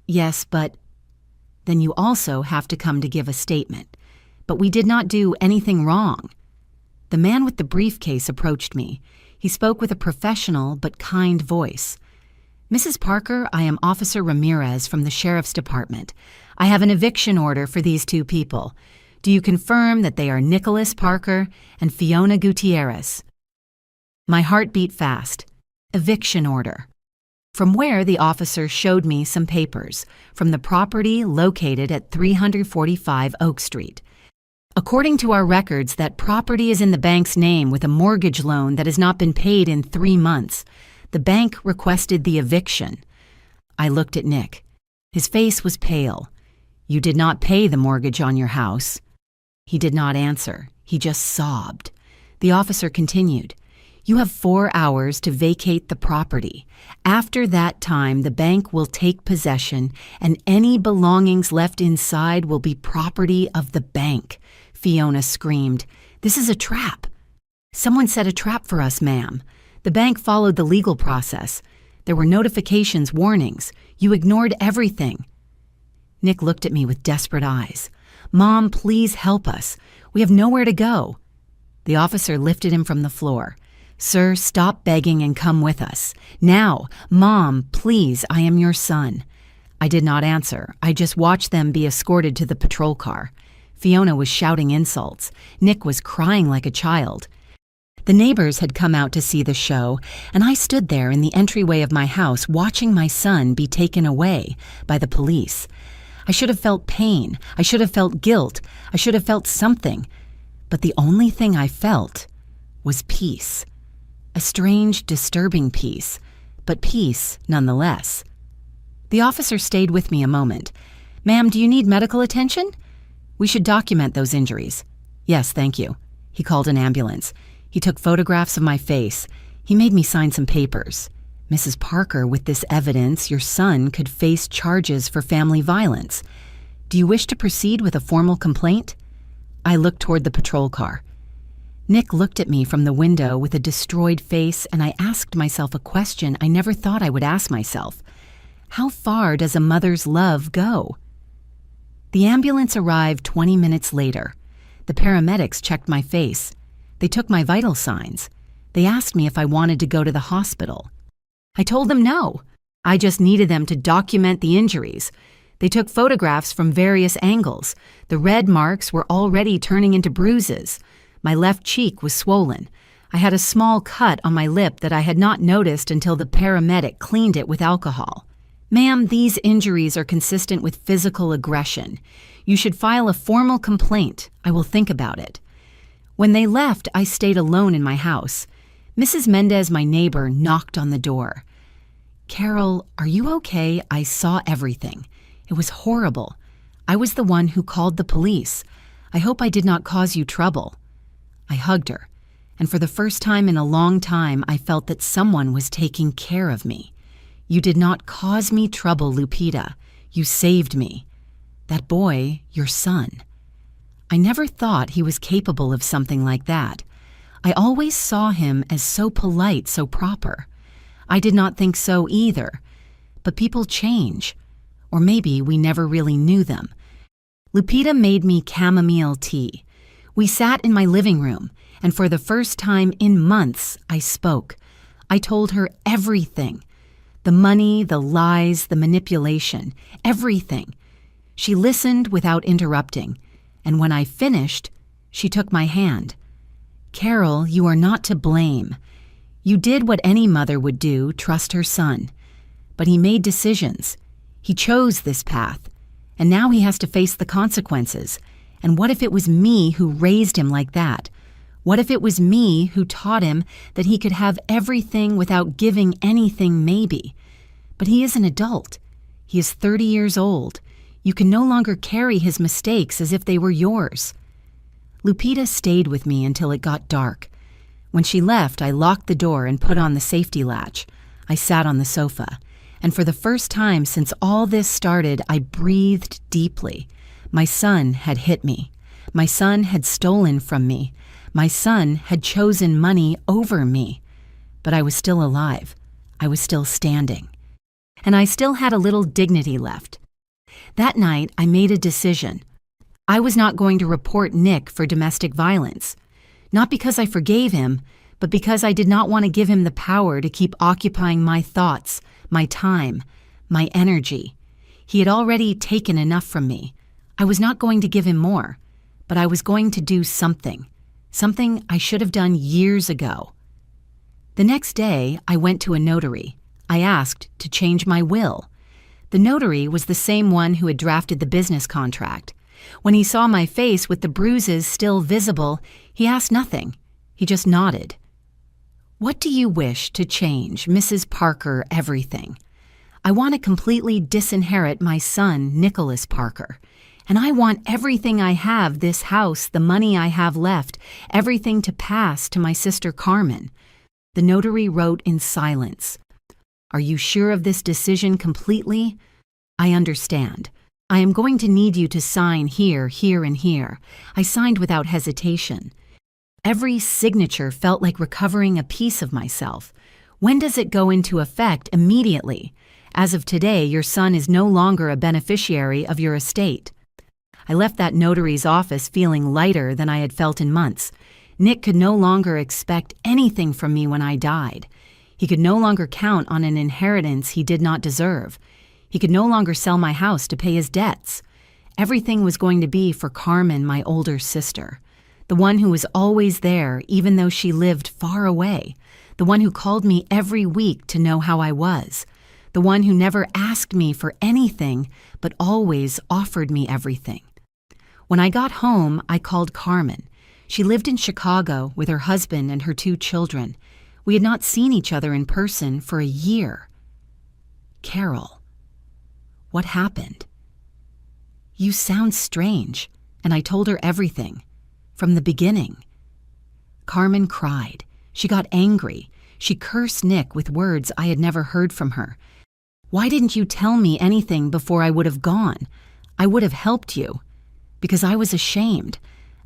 Yes, but... Then you also have to come to give a statement. But we did not do anything wrong. The man with the briefcase approached me. He spoke with a professional but kind voice. Mrs. Parker, I am Officer Ramirez from the Sheriff's Department. I have an eviction order for these two people. Do you confirm that they are Nicholas Parker and Fiona Gutierrez? My heart beat fast. Eviction order. From where the officer showed me some papers from the property located at 345 Oak Street. According to our records, that property is in the bank's name with a mortgage loan that has not been paid in 3 months. The bank requested the eviction. I looked at Nick. His face was pale. You did not pay the mortgage on your house. He did not answer. He just sobbed. The officer continued. You have 4 hours to vacate the property. After that time, the bank will take possession, and any belongings left inside will be property of the bank. Fiona screamed. This is a trap. Someone set a trap for us, ma'am. The bank followed the legal process. There were notifications, warnings. You ignored everything. Nick looked at me with desperate eyes. Mom, please help us. We have nowhere to go. The officer lifted him from the floor. Sir, stop begging and come with us. Now, Mom, please, I am your son. I did not answer. I just watched them be escorted to the patrol car. Fiona was shouting insults. Nick was crying like a child. The neighbors had come out to see the show, and I stood there in the entryway of my house watching my son be taken away by the police. I should have felt pain. I should have felt guilt. I should have felt something. But the only thing I felt was peace. A strange, disturbing peace, but peace nonetheless. The officer stayed with me a moment. Ma'am, do you need medical attention? We should document those injuries. Yes, thank you. He called an ambulance. He took photographs of my face. He made me sign some papers. Mrs. Parker, with this evidence, your son could face charges for family violence. Do you wish to proceed with a formal complaint? I looked toward the patrol car. Nick looked at me from the window with a destroyed face, and I asked myself a question I never thought I would ask myself. How far does a mother's love go? The ambulance arrived 20 minutes later. The paramedics checked my face. They took my vital signs. They asked me if I wanted to go to the hospital. I told them no. I just needed them to document the injuries. They took photographs from various angles. The red marks were already turning into bruises. My left cheek was swollen. I had a small cut on my lip that I had not noticed until the paramedic cleaned it with alcohol. Ma'am, these injuries are consistent with physical aggression. You should file a formal complaint. I will think about it. When they left, I stayed alone in my house. Mrs. Mendez, my neighbor, knocked on the door. Carol, are you okay? I saw everything. It was horrible. I was the one who called the police. I hope I did not cause you trouble. I hugged her, and for the first time in a long time, I felt that someone was taking care of me. You did not cause me trouble, Lupita. You saved me. That boy, your son. I never thought he was capable of something like that. I always saw him as so polite, so proper. I did not think so either. But people change. Or maybe we never really knew them. Lupita made me chamomile tea. We sat in my living room, and for the first time in months, I spoke. I told her everything. The money, the lies, the manipulation, everything. She listened without interrupting, and when I finished, she took my hand. Carol, you are not to blame. You did what any mother would do, trust her son. But he made decisions. He chose this path, and now he has to face the consequences. And what if it was me who raised him like that? What if it was me who taught him that he could have everything without giving anything maybe? But he is an adult. He is 30 years old. You can no longer carry his mistakes as if they were yours. Lupita stayed with me until it got dark. When she left, I locked the door and put on the safety latch. I sat on the sofa, and for the first time since all this started, I breathed deeply. My son had hit me. My son had stolen from me. My son had chosen money over me. But I was still alive. I was still standing. And I still had a little dignity left. That night, I made a decision. I was not going to report Nick for domestic violence. Not because I forgave him, but because I did not want to give him the power to keep occupying my thoughts, my time, my energy. He had already taken enough from me. I was not going to give him more, but I was going to do something I should have done years ago. The next day, I went to a notary. I asked to change my will. The notary was the same one who had drafted the business contract. When he saw my face with the bruises still visible, he asked nothing. He just nodded. "What do you wish to change, Mrs. Parker, everything?" "I want to completely disinherit my son, Nicholas Parker. And I want everything I have, this house, the money I have left, everything to pass to my sister Carmen." The notary wrote in silence. "Are you sure of this decision completely?" "I understand. I am going to need you to sign here, here, and here." I signed without hesitation. Every signature felt like recovering a piece of myself. "When does it go into effect?" "Immediately. As of today, your son is no longer a beneficiary of your estate." I left that notary's office feeling lighter than I had felt in months. Nick could no longer expect anything from me when I died. He could no longer count on an inheritance he did not deserve. He could no longer sell my house to pay his debts. Everything was going to be for Carmen, my older sister. The one who was always there, even though she lived far away. The one who called me every week to know how I was. The one who never asked me for anything, but always offered me everything. When I got home, I called Carmen. She lived in Chicago with her husband and her 2 children. We had not seen each other in person for a year. "Carol, what happened?" "You sound strange," and I told her everything, from the beginning. Carmen cried. She got angry. She cursed Nick with words I had never heard from her. "Why didn't you tell me anything before I would have gone? I would have helped you." Because I was ashamed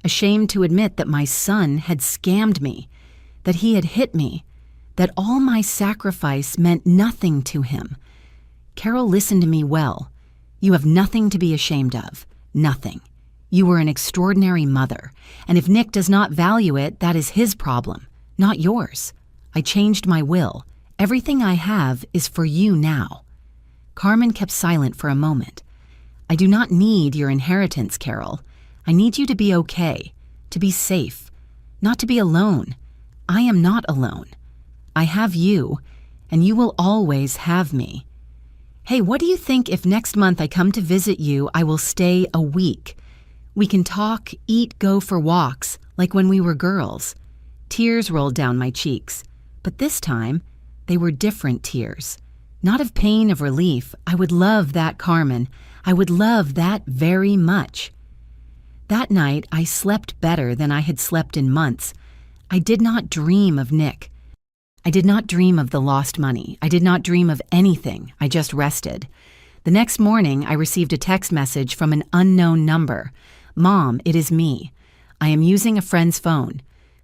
to admit that my son had scammed me, that he had hit me, that all my sacrifice meant nothing to him. "Carol, listen to me well. You have nothing to be ashamed of. Nothing. You were an extraordinary mother, and if Nick does not value it, that is his problem, not yours. I changed my will. Everything I have is for you now." Carmen kept silent for a moment. "I do not need your inheritance, Carol. I need you to be okay, to be safe, not to be alone. I am not alone. I have you, and you will always have me. Hey, what do you think if next month I come to visit you, I will stay a week? We can talk, eat, go for walks, like when we were girls." Tears rolled down my cheeks, but this time, they were different tears. Not of pain, of relief. I would love that, Carmen. I would love that very much. That night, I slept better than I had slept in months. I did not dream of Nick. I did not dream of the lost money. I did not dream of anything. I just rested. The next morning, I received a text message from an unknown number. "Mom, it is me. I am using a friend's phone.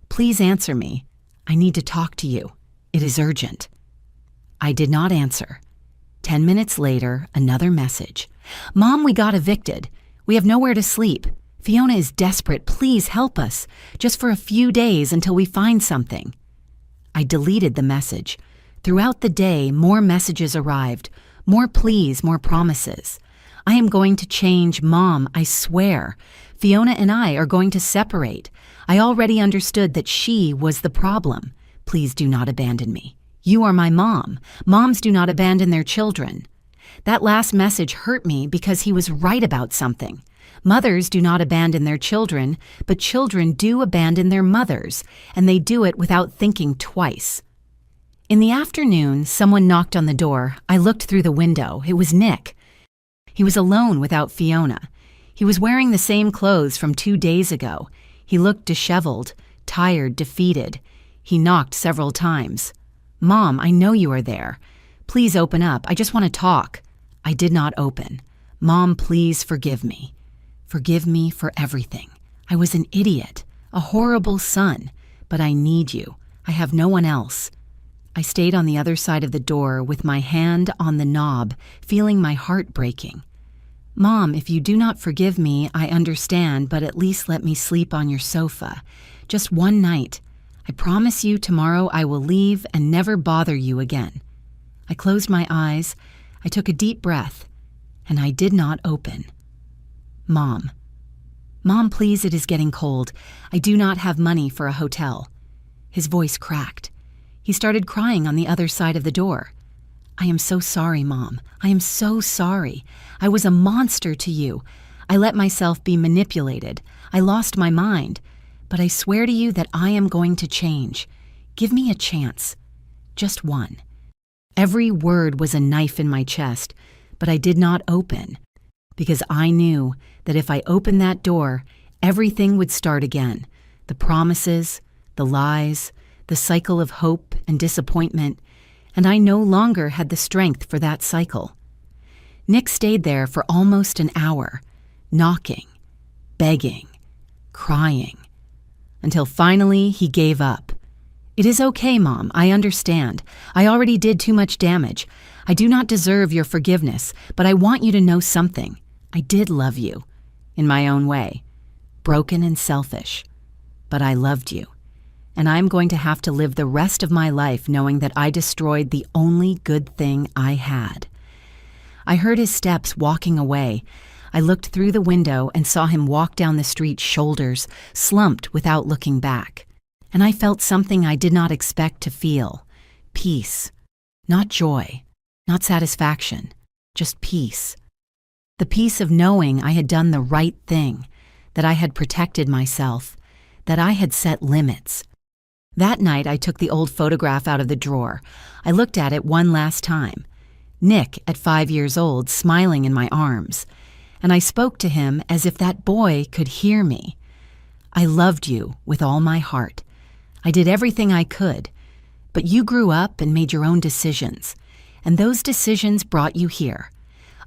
Please answer me. I need to talk to you. It is urgent." I did not answer. 10 minutes later, another message. "Mom, we got evicted. We have nowhere to sleep. Fiona is desperate. Please help us, just for a few days until we find something." I deleted the message. Throughout the day, more messages arrived. More pleas, more promises. "I am going to change, Mom, I swear. Fiona and I are going to separate. I already understood that she was the problem. Please do not abandon me. You are my mom. Moms do not abandon their children." That last message hurt me because he was right about something. Mothers do not abandon their children, but children do abandon their mothers, and they do it without thinking twice. In the afternoon, someone knocked on the door. I looked through the window. It was Nick. He was alone without Fiona. He was wearing the same clothes from 2 days ago. He looked disheveled, tired, defeated. He knocked several times. "Mom, I know you are there. Please open up. I just want to talk." I did not open. "Mom, please forgive me. Forgive me for everything. I was an idiot, a horrible son, but I need you. I have no one else. I stayed on the other side of the door with my hand on the knob, feeling my heart breaking. Mom, if you do not forgive me, I understand, but at least let me sleep on your sofa. Just one night. I promise you tomorrow I will leave and never bother you again. I closed my eyes, I took a deep breath, and I did not open. Mom. Mom, please, it is getting cold. I do not have money for a hotel. His voice cracked. He started crying on the other side of the door. I am so sorry, Mom. I am so sorry. I was a monster to you. I let myself be manipulated. I lost my mind. But I swear to you that I am going to change. Give me a chance. Just one. Every word was a knife in my chest, but I did not open, because I knew that if I opened that door, everything would start again. The promises, the lies, the cycle of hope and disappointment, and I no longer had the strength for that cycle. Nick stayed there for almost an hour, knocking, begging, crying, until finally he gave up. It is okay, Mom, I understand. I already did too much damage. I do not deserve your forgiveness, but I want you to know something. I did love you, in my own way, broken and selfish, but I loved you. And I'm going to have to live the rest of my life knowing that I destroyed the only good thing I had. I heard his steps walking away. I looked through the window and saw him walk down the street, shoulders slumped without looking back. And I felt something I did not expect to feel. Peace. Not joy. Not satisfaction. Just peace. The peace of knowing I had done the right thing, that I had protected myself, that I had set limits. That night, I took the old photograph out of the drawer. I looked at it one last time. Nick, at 5 years old, smiling in my arms. And I spoke to him as if that boy could hear me. I loved you with all my heart. I did everything I could. But you grew up and made your own decisions. And those decisions brought you here.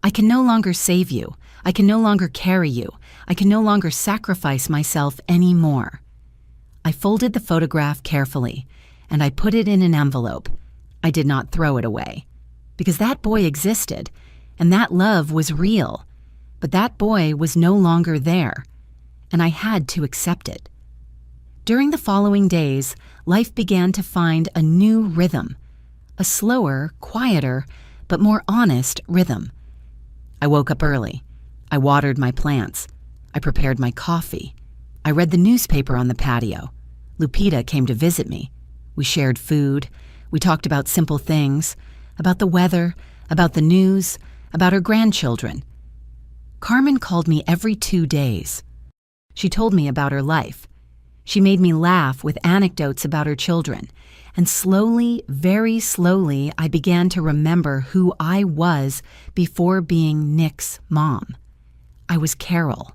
I can no longer save you. I can no longer carry you. I can no longer sacrifice myself anymore. I folded the photograph carefully, and I put it in an envelope. I did not throw it away, because that boy existed, and that love was real. But that boy was no longer there, and I had to accept it. During the following days, life began to find a new rhythm, a slower, quieter, but more honest rhythm. I woke up early. I watered my plants. I prepared my coffee. I read the newspaper on the patio. Lupita came to visit me. We shared food. We talked about simple things, about the weather, about the news, about her grandchildren. Carmen called me every 2 days. She told me about her life. She made me laugh with anecdotes about her children. And slowly, very slowly, I began to remember who I was before being Nick's mom. I was Carol,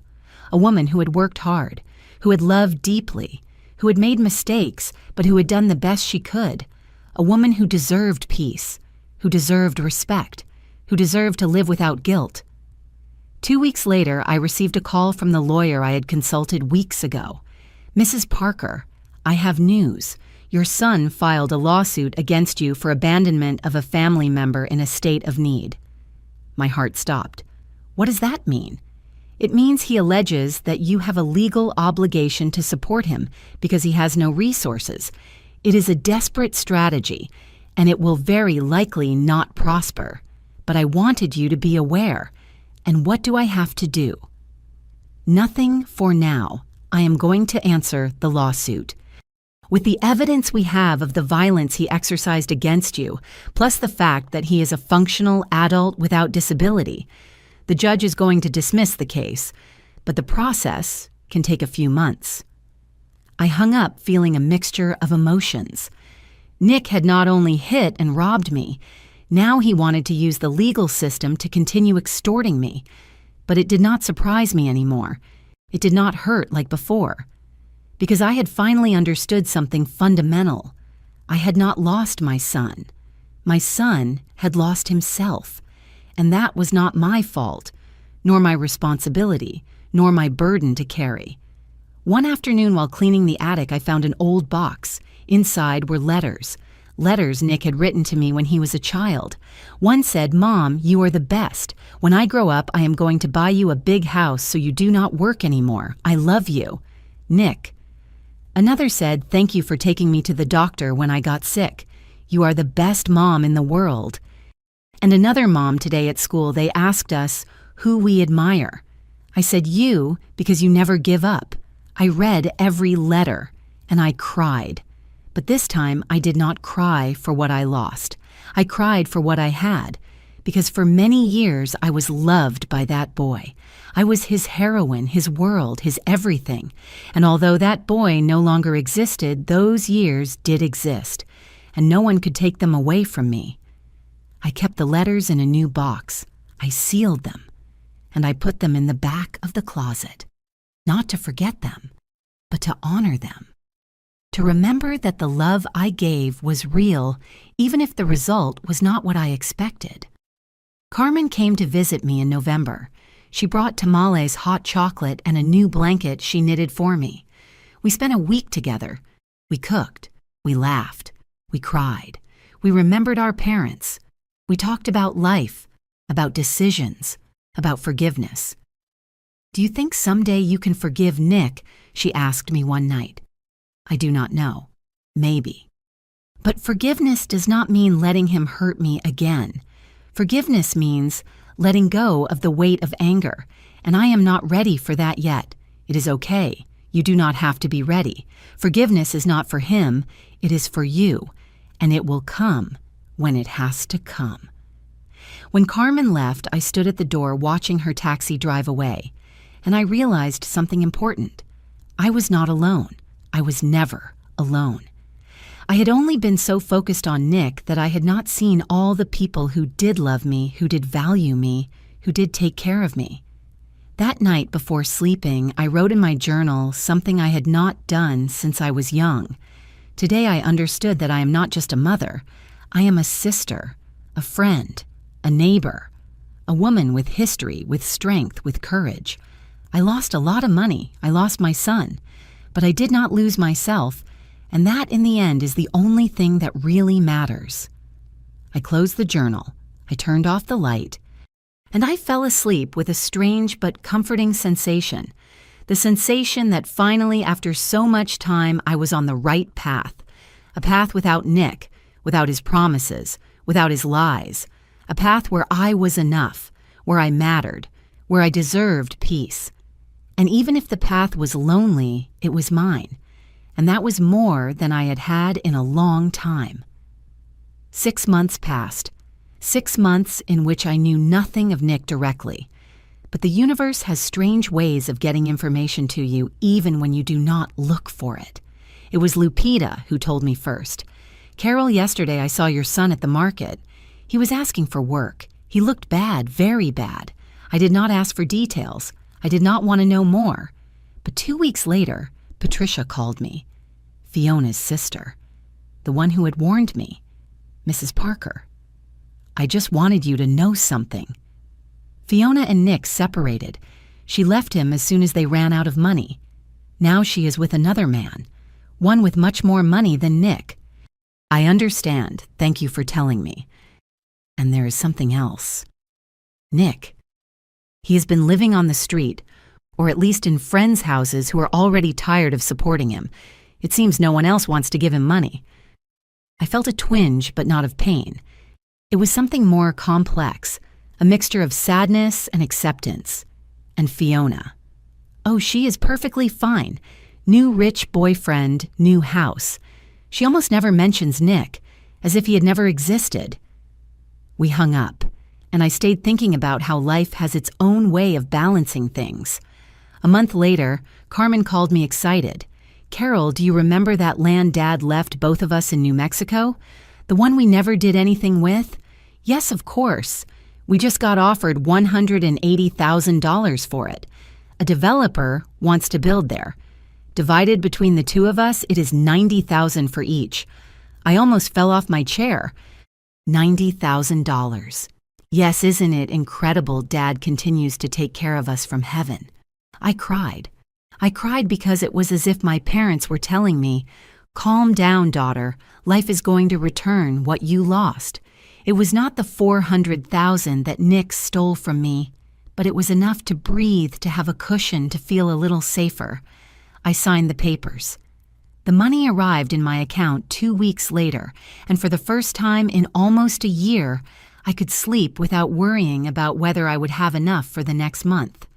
a woman who had worked hard, who had loved deeply, who had made mistakes, but who had done the best she could. A woman who deserved peace, who deserved respect, who deserved to live without guilt. 2 weeks later, I received a call from the lawyer I had consulted weeks ago. Mrs. Parker, I have news. Your son filed a lawsuit against you for abandonment of a family member in a state of need. My heart stopped. What does that mean? It means he alleges that you have a legal obligation to support him because he has no resources. It is a desperate strategy, and it will very likely not prosper. But I wanted you to be aware. And what do I have to do? Nothing for now. I am going to answer the lawsuit. With the evidence we have of the violence he exercised against you, plus the fact that he is a functional adult without disability, the judge is going to dismiss the case, but the process can take a few months. I hung up feeling a mixture of emotions. Nick had not only hit and robbed me, now he wanted to use the legal system to continue extorting me. But it did not surprise me anymore. It did not hurt like before. Because I had finally understood something fundamental. I had not lost my son. My son had lost himself. And that was not my fault, nor my responsibility, nor my burden to carry. One afternoon while cleaning the attic, I found an old box. Inside were letters. Letters Nick had written to me when he was a child. One said, "Mom, you are the best. When I grow up, I am going to buy you a big house so you do not work anymore. I love you. Nick." Another said, "Thank you for taking me to the doctor when I got sick. You are the best mom in the world." And another mom today at school, they asked us who we admire. I said, "You, because you never give up." I read every letter, and I cried. But this time, I did not cry for what I lost. I cried for what I had, because for many years I was loved by that boy. I was his heroine, his world, his everything. And although that boy no longer existed, those years did exist, and no one could take them away from me. I kept the letters in a new box. I sealed them, and I put them in the back of the closet. Not to forget them, but to honor them. To remember that the love I gave was real, even if the result was not what I expected. Carmen came to visit me in November. She brought tamales, hot chocolate, and a new blanket she knitted for me. We spent a week together. We cooked. We laughed. We cried. We remembered our parents. We talked about life, about decisions, about forgiveness. "Do you think someday you can forgive Nick?" she asked me one night. I do not know. Maybe. But forgiveness does not mean letting him hurt me again. Forgiveness means letting go of the weight of anger, and I am not ready for that yet. It is okay. You do not have to be ready. Forgiveness is not for him, it is for you, and it will come when it has to come. When Carmen left, I stood at the door watching her taxi drive away, and I realized something important. I was not alone. I was never alone. I had only been so focused on Nick that I had not seen all the people who did love me, who did value me, who did take care of me. That night before sleeping, I wrote in my journal something I had not done since I was young. Today I understood that I am not just a mother. I am a sister, a friend, a neighbor, a woman with history, with strength, with courage. I lost a lot of money. I lost my son. But I did not lose myself, and that in the end is the only thing that really matters. I closed the journal, I turned off the light, and I fell asleep with a strange but comforting sensation. The sensation that finally, after so much time, I was on the right path. A path without Nick, without his promises, without his lies. A path where I was enough, where I mattered, where I deserved peace. And even if the path was lonely, it was mine. And that was more than I had had in a long time. 6 months passed. 6 months in which I knew nothing of Nick directly. But the universe has strange ways of getting information to you even when you do not look for it. It was Lupita who told me first. "Carol, yesterday I saw your son at the market. He was asking for work. He looked bad, very bad. I did not ask for details. I did not want to know more. But 2 weeks later, Patricia called me. Fiona's sister. The one who had warned me. Mrs. Parker. I just wanted you to know something. Fiona and Nick separated. She left him as soon as they ran out of money. Now she is with another man, one with much more money than Nick. I understand. Thank you for telling me. And there is something else. Nick. He has been living on the street, or at least in friends' houses who are already tired of supporting him. It seems no one else wants to give him money. I felt a twinge, but not of pain. It was something more complex, a mixture of sadness and acceptance. And Fiona. Oh, she is perfectly fine. New rich boyfriend, new house. She almost never mentions Nick, as if he had never existed. We hung up, and I stayed thinking about how life has its own way of balancing things. A month later, Carmen called me excited. "Carol, do you remember that land Dad left both of us in New Mexico? The one we never did anything with?" "Yes, of course. We just got offered $180,000 for it. A developer wants to build there. Divided between the two of us, it is $90,000 for each. I almost fell off my chair. $90,000. Yes, isn't it incredible Dad continues to take care of us from heaven? I cried. I cried because it was as if my parents were telling me, "Calm down, daughter. Life is going to return what you lost." It was not the $400,000 that Nick stole from me, but it was enough to breathe, to have a cushion, to feel a little safer. I signed the papers. The money arrived in my account 2 weeks later, and for the first time in almost a year, I could sleep without worrying about whether I would have enough for the next month.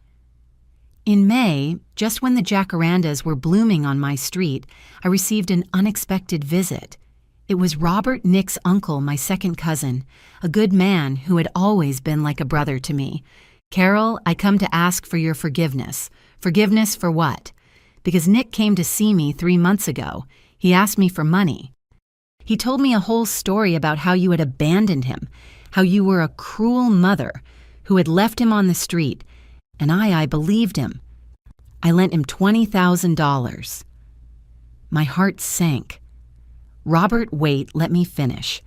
In May, just when the jacarandas were blooming on my street, I received an unexpected visit. It was Robert, Nick's uncle, my second cousin, a good man who had always been like a brother to me. "Carol, I come to ask for your forgiveness." "Forgiveness for what?" "Because Nick came to see me 3 months ago. He asked me for money. He told me a whole story about how you had abandoned him, how you were a cruel mother who had left him on the street, and I believed him. I lent him $20,000. My heart sank. "Robert, wait, let me finish.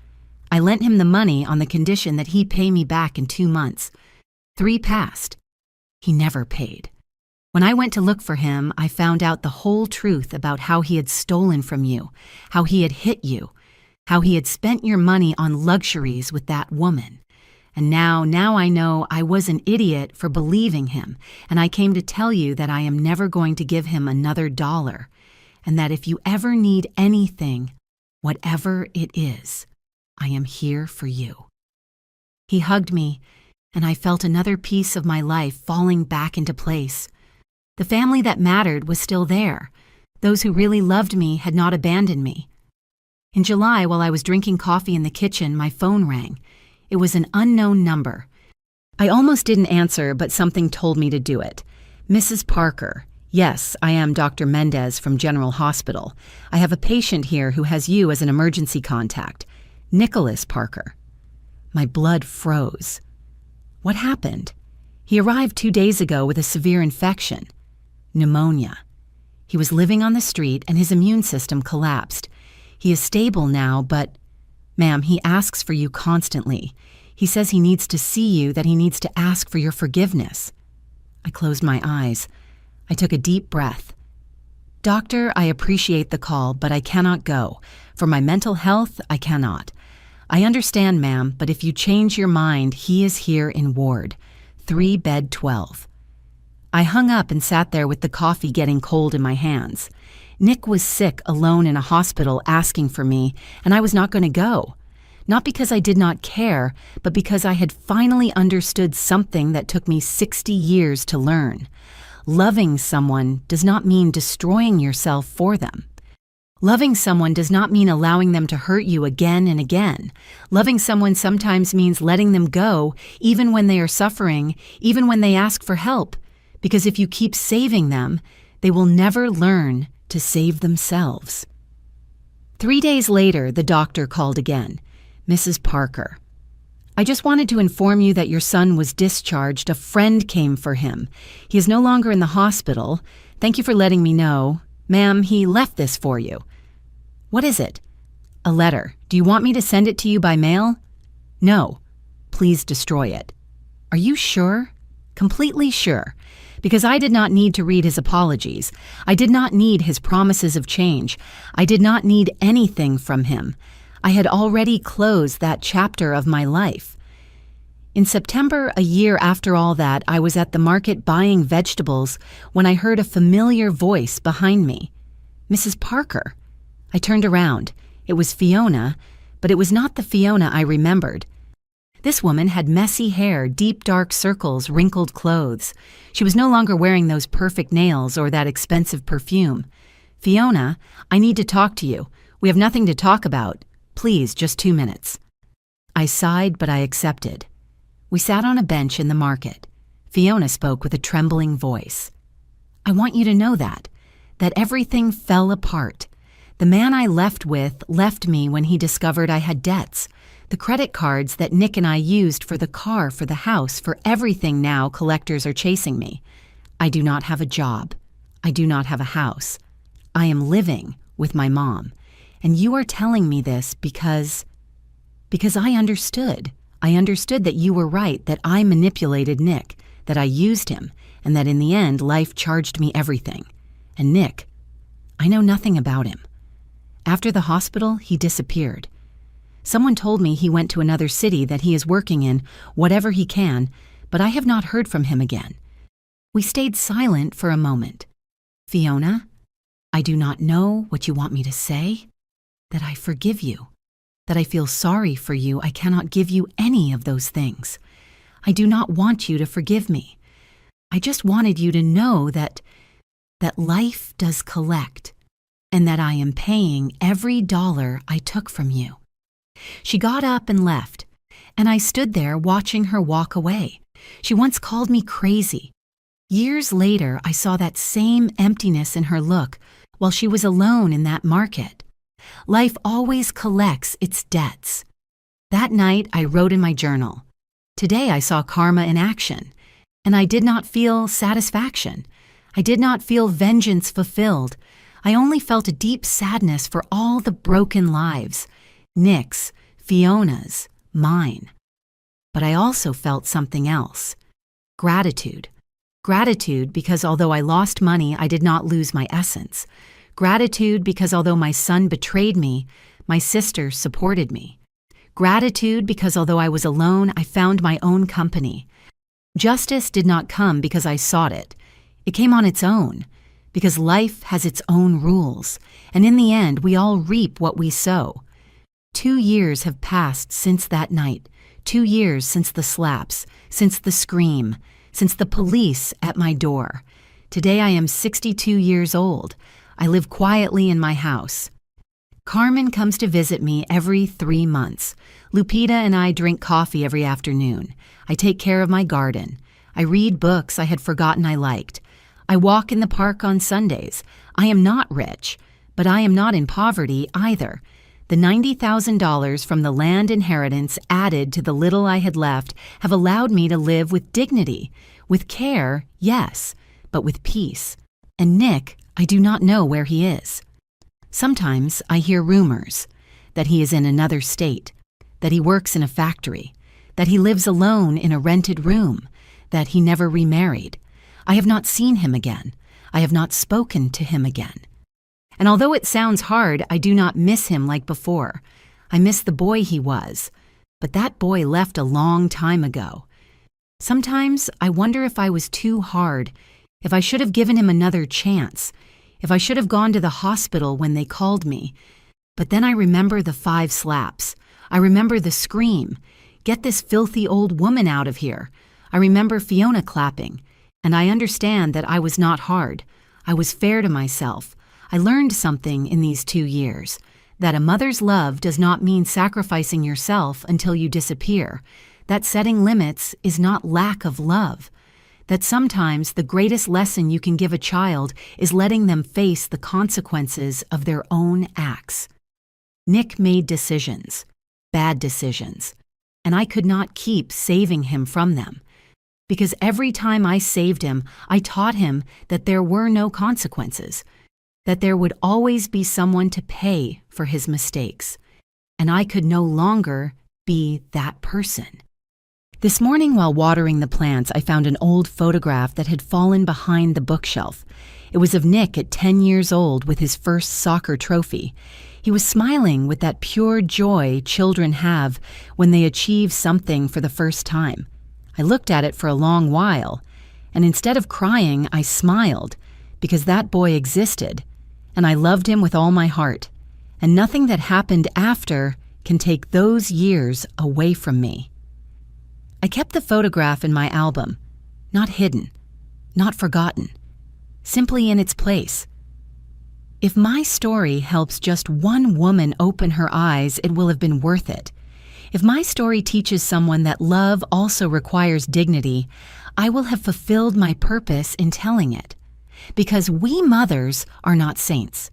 I lent him the money on the condition that he pay me back in 2 months. 3 passed. He never paid. When I went to look for him, I found out the whole truth about how he had stolen from you, how he had hit you, how he had spent your money on luxuries with that woman. And now I know I was an idiot for believing him, and I came to tell you that I am never going to give him another dollar, and that if you ever need anything, whatever it is, I am here for you." He hugged me, and I felt another piece of my life falling back into place. The family that mattered was still there. Those who really loved me had not abandoned me. In July, while I was drinking coffee in the kitchen, my phone rang. It was an unknown number. I almost didn't answer, but something told me to do it. "Mrs. Parker. Yes, I am Dr. Mendez from General Hospital. I have a patient here who has you as an emergency contact. Nicholas Parker." My blood froze. What happened? He arrived 2 days ago with a severe infection. Pneumonia. He was living on the street and his immune system collapsed. He is stable now, but... "Ma'am, he asks for you constantly. He says he needs to see you, that he needs to ask for your forgiveness." I closed my eyes. I took a deep breath. "Doctor, I appreciate the call, but I cannot go. For my mental health, I cannot. I understand, ma'am, but if you change your mind, he is here in ward, 3 bed 12. I hung up and sat there with the coffee getting cold in my hands. Nick was sick, alone in a hospital, asking for me, and I was not going to go. Not because I did not care, but because I had finally understood something that took me 60 years to learn. Loving someone does not mean destroying yourself for them. Loving someone does not mean allowing them to hurt you again and again. Loving someone sometimes means letting them go, even when they are suffering, even when they ask for help. Because if you keep saving them, they will never learn to save themselves. 3 days later, the doctor called again. "Mrs. Parker, I just wanted to inform you that your son was discharged. A friend came for him. He is no longer in the hospital. Thank you for letting me know. Ma'am, he left this for you." "What is it?" "A letter. Do you want me to send it to you by mail?" "No. Please destroy it." "Are you sure?" "Completely sure. Because I did not need to read his apologies. I did not need his promises of change. I did not need anything from him. I had already closed that chapter of my life. In September, a year after all that, I was at the market buying vegetables when I heard a familiar voice behind me. "Mrs. Parker." I turned around. It was Fiona, but it was not the Fiona I remembered. This woman had messy hair, deep dark circles, wrinkled clothes. She was no longer wearing those perfect nails or that expensive perfume. "Fiona, I need to talk to you. We have nothing to talk about. Please, just 2 minutes." I sighed, but I accepted. We sat on a bench in the market. Fiona spoke with a trembling voice. "I want you to know that everything fell apart. The man I left with left me when he discovered I had debts. The credit cards that Nick and I used for the car, for the house, for everything now collectors are chasing me. I do not have a job. I do not have a house. I am living with my mom. And you are telling me this because I understood. I understood that you were right, that I manipulated Nick, that I used him, and that in the end life charged me everything. And Nick, I know nothing about him. After the hospital, he disappeared. Someone told me he went to another city that he is working in, whatever he can, but I have not heard from him again. We stayed silent for a moment. Fiona, I do not know what you want me to say. That I forgive you. That I feel sorry for you. I cannot give you any of those things. I do not want you to forgive me. I just wanted you to know that life does collect, and that I am paying every dollar I took from you. She got up and left, and I stood there watching her walk away. She once called me crazy. Years later, I saw that same emptiness in her look while she was alone in that market. Life always collects its debts. That night, I wrote in my journal, "Today I saw karma in action, and I did not feel satisfaction. I did not feel vengeance fulfilled. I only felt a deep sadness for all the broken lives, Nick's, Fiona's, mine. But I also felt something else, gratitude. Gratitude because although I lost money, I did not lose my essence. Gratitude because although my son betrayed me, my sister supported me. Gratitude because although I was alone, I found my own company. Justice did not come because I sought it. It came on its own, because life has its own rules, and in the end, we all reap what we sow. 2 years have passed since that night, 2 years since the slaps, since the scream, since the police at my door. Today I am 62 years old. I live quietly in my house. Carmen comes to visit me every 3 months. Lupita and I drink coffee every afternoon. I take care of my garden. I read books I had forgotten I liked. I walk in the park on Sundays. I am not rich, but I am not in poverty either. The $90,000 from the land inheritance added to the little I had left have allowed me to live with dignity. With care, yes, but with peace. And Nick, I do not know where he is. Sometimes I hear rumors that he is in another state, that he works in a factory, that he lives alone in a rented room, that he never remarried. I have not seen him again. I have not spoken to him again. And although it sounds hard, I do not miss him like before. I miss the boy he was, but that boy left a long time ago. Sometimes I wonder if I was too hard, if I should have given him another chance, if I should have gone to the hospital when they called me. But then I remember the 5 slaps. I remember the scream, "Get this filthy old woman out of here." I remember Fiona clapping, and I understand that I was not hard. I was fair to myself. I learned something in these 2 years, that a mother's love does not mean sacrificing yourself until you disappear, that setting limits is not lack of love, that sometimes the greatest lesson you can give a child is letting them face the consequences of their own acts. Nick made decisions, bad decisions, and I could not keep saving him from them, because every time I saved him, I taught him that there were no consequences, that there would always be someone to pay for his mistakes, and I could no longer be that person. This morning while watering the plants, I found an old photograph that had fallen behind the bookshelf. It was of Nick at 10 years old with his first soccer trophy. He was smiling with that pure joy children have when they achieve something for the first time. I looked at it for a long while, and instead of crying, I smiled, because that boy existed, and I loved him with all my heart, and nothing that happened after can take those years away from me. I kept the photograph in my album, not hidden, not forgotten, simply in its place. If my story helps just one woman open her eyes, it will have been worth it. If my story teaches someone that love also requires dignity, I will have fulfilled my purpose in telling it. Because we mothers are not saints.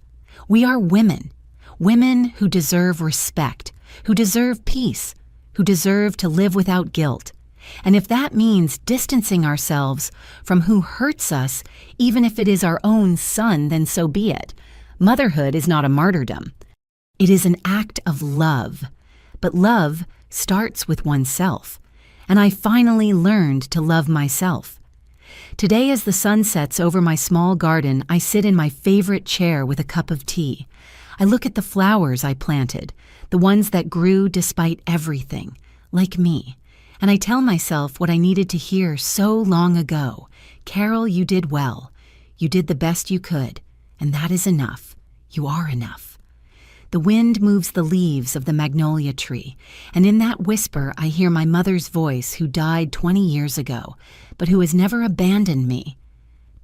We are women, women who deserve respect, who deserve peace, who deserve to live without guilt. And if that means distancing ourselves from who hurts us, even if it is our own son, then so be it. Motherhood is not a martyrdom. It is an act of love. But love starts with oneself. And I finally learned to love myself. Today, as the sun sets over my small garden, I sit in my favorite chair with a cup of tea. I look at the flowers I planted, the ones that grew despite everything, like me. And I tell myself what I needed to hear so long ago. Carol, you did well. You did the best you could, and that is enough. You are enough. The wind moves the leaves of the magnolia tree, and in that whisper I hear my mother's voice, who died 20 years ago, but who has never abandoned me.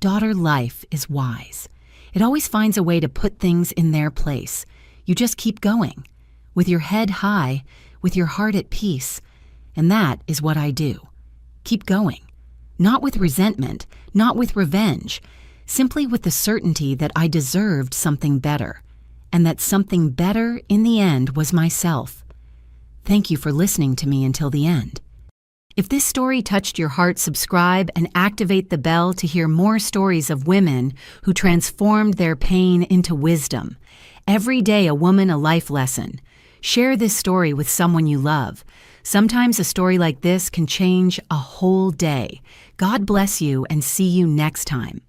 Daughter, life is wise. It always finds a way to put things in their place. You just keep going, with your head high, with your heart at peace. And that is what I do. Keep going. Not with resentment, not with revenge, simply with the certainty that I deserved something better, and that something better in the end was myself. Thank you for listening to me until the end. If this story touched your heart, subscribe and activate the bell to hear more stories of women who transformed their pain into wisdom. Every day, a woman, a life lesson. Share this story with someone you love. Sometimes a story like this can change a whole day. God bless you, and see you next time.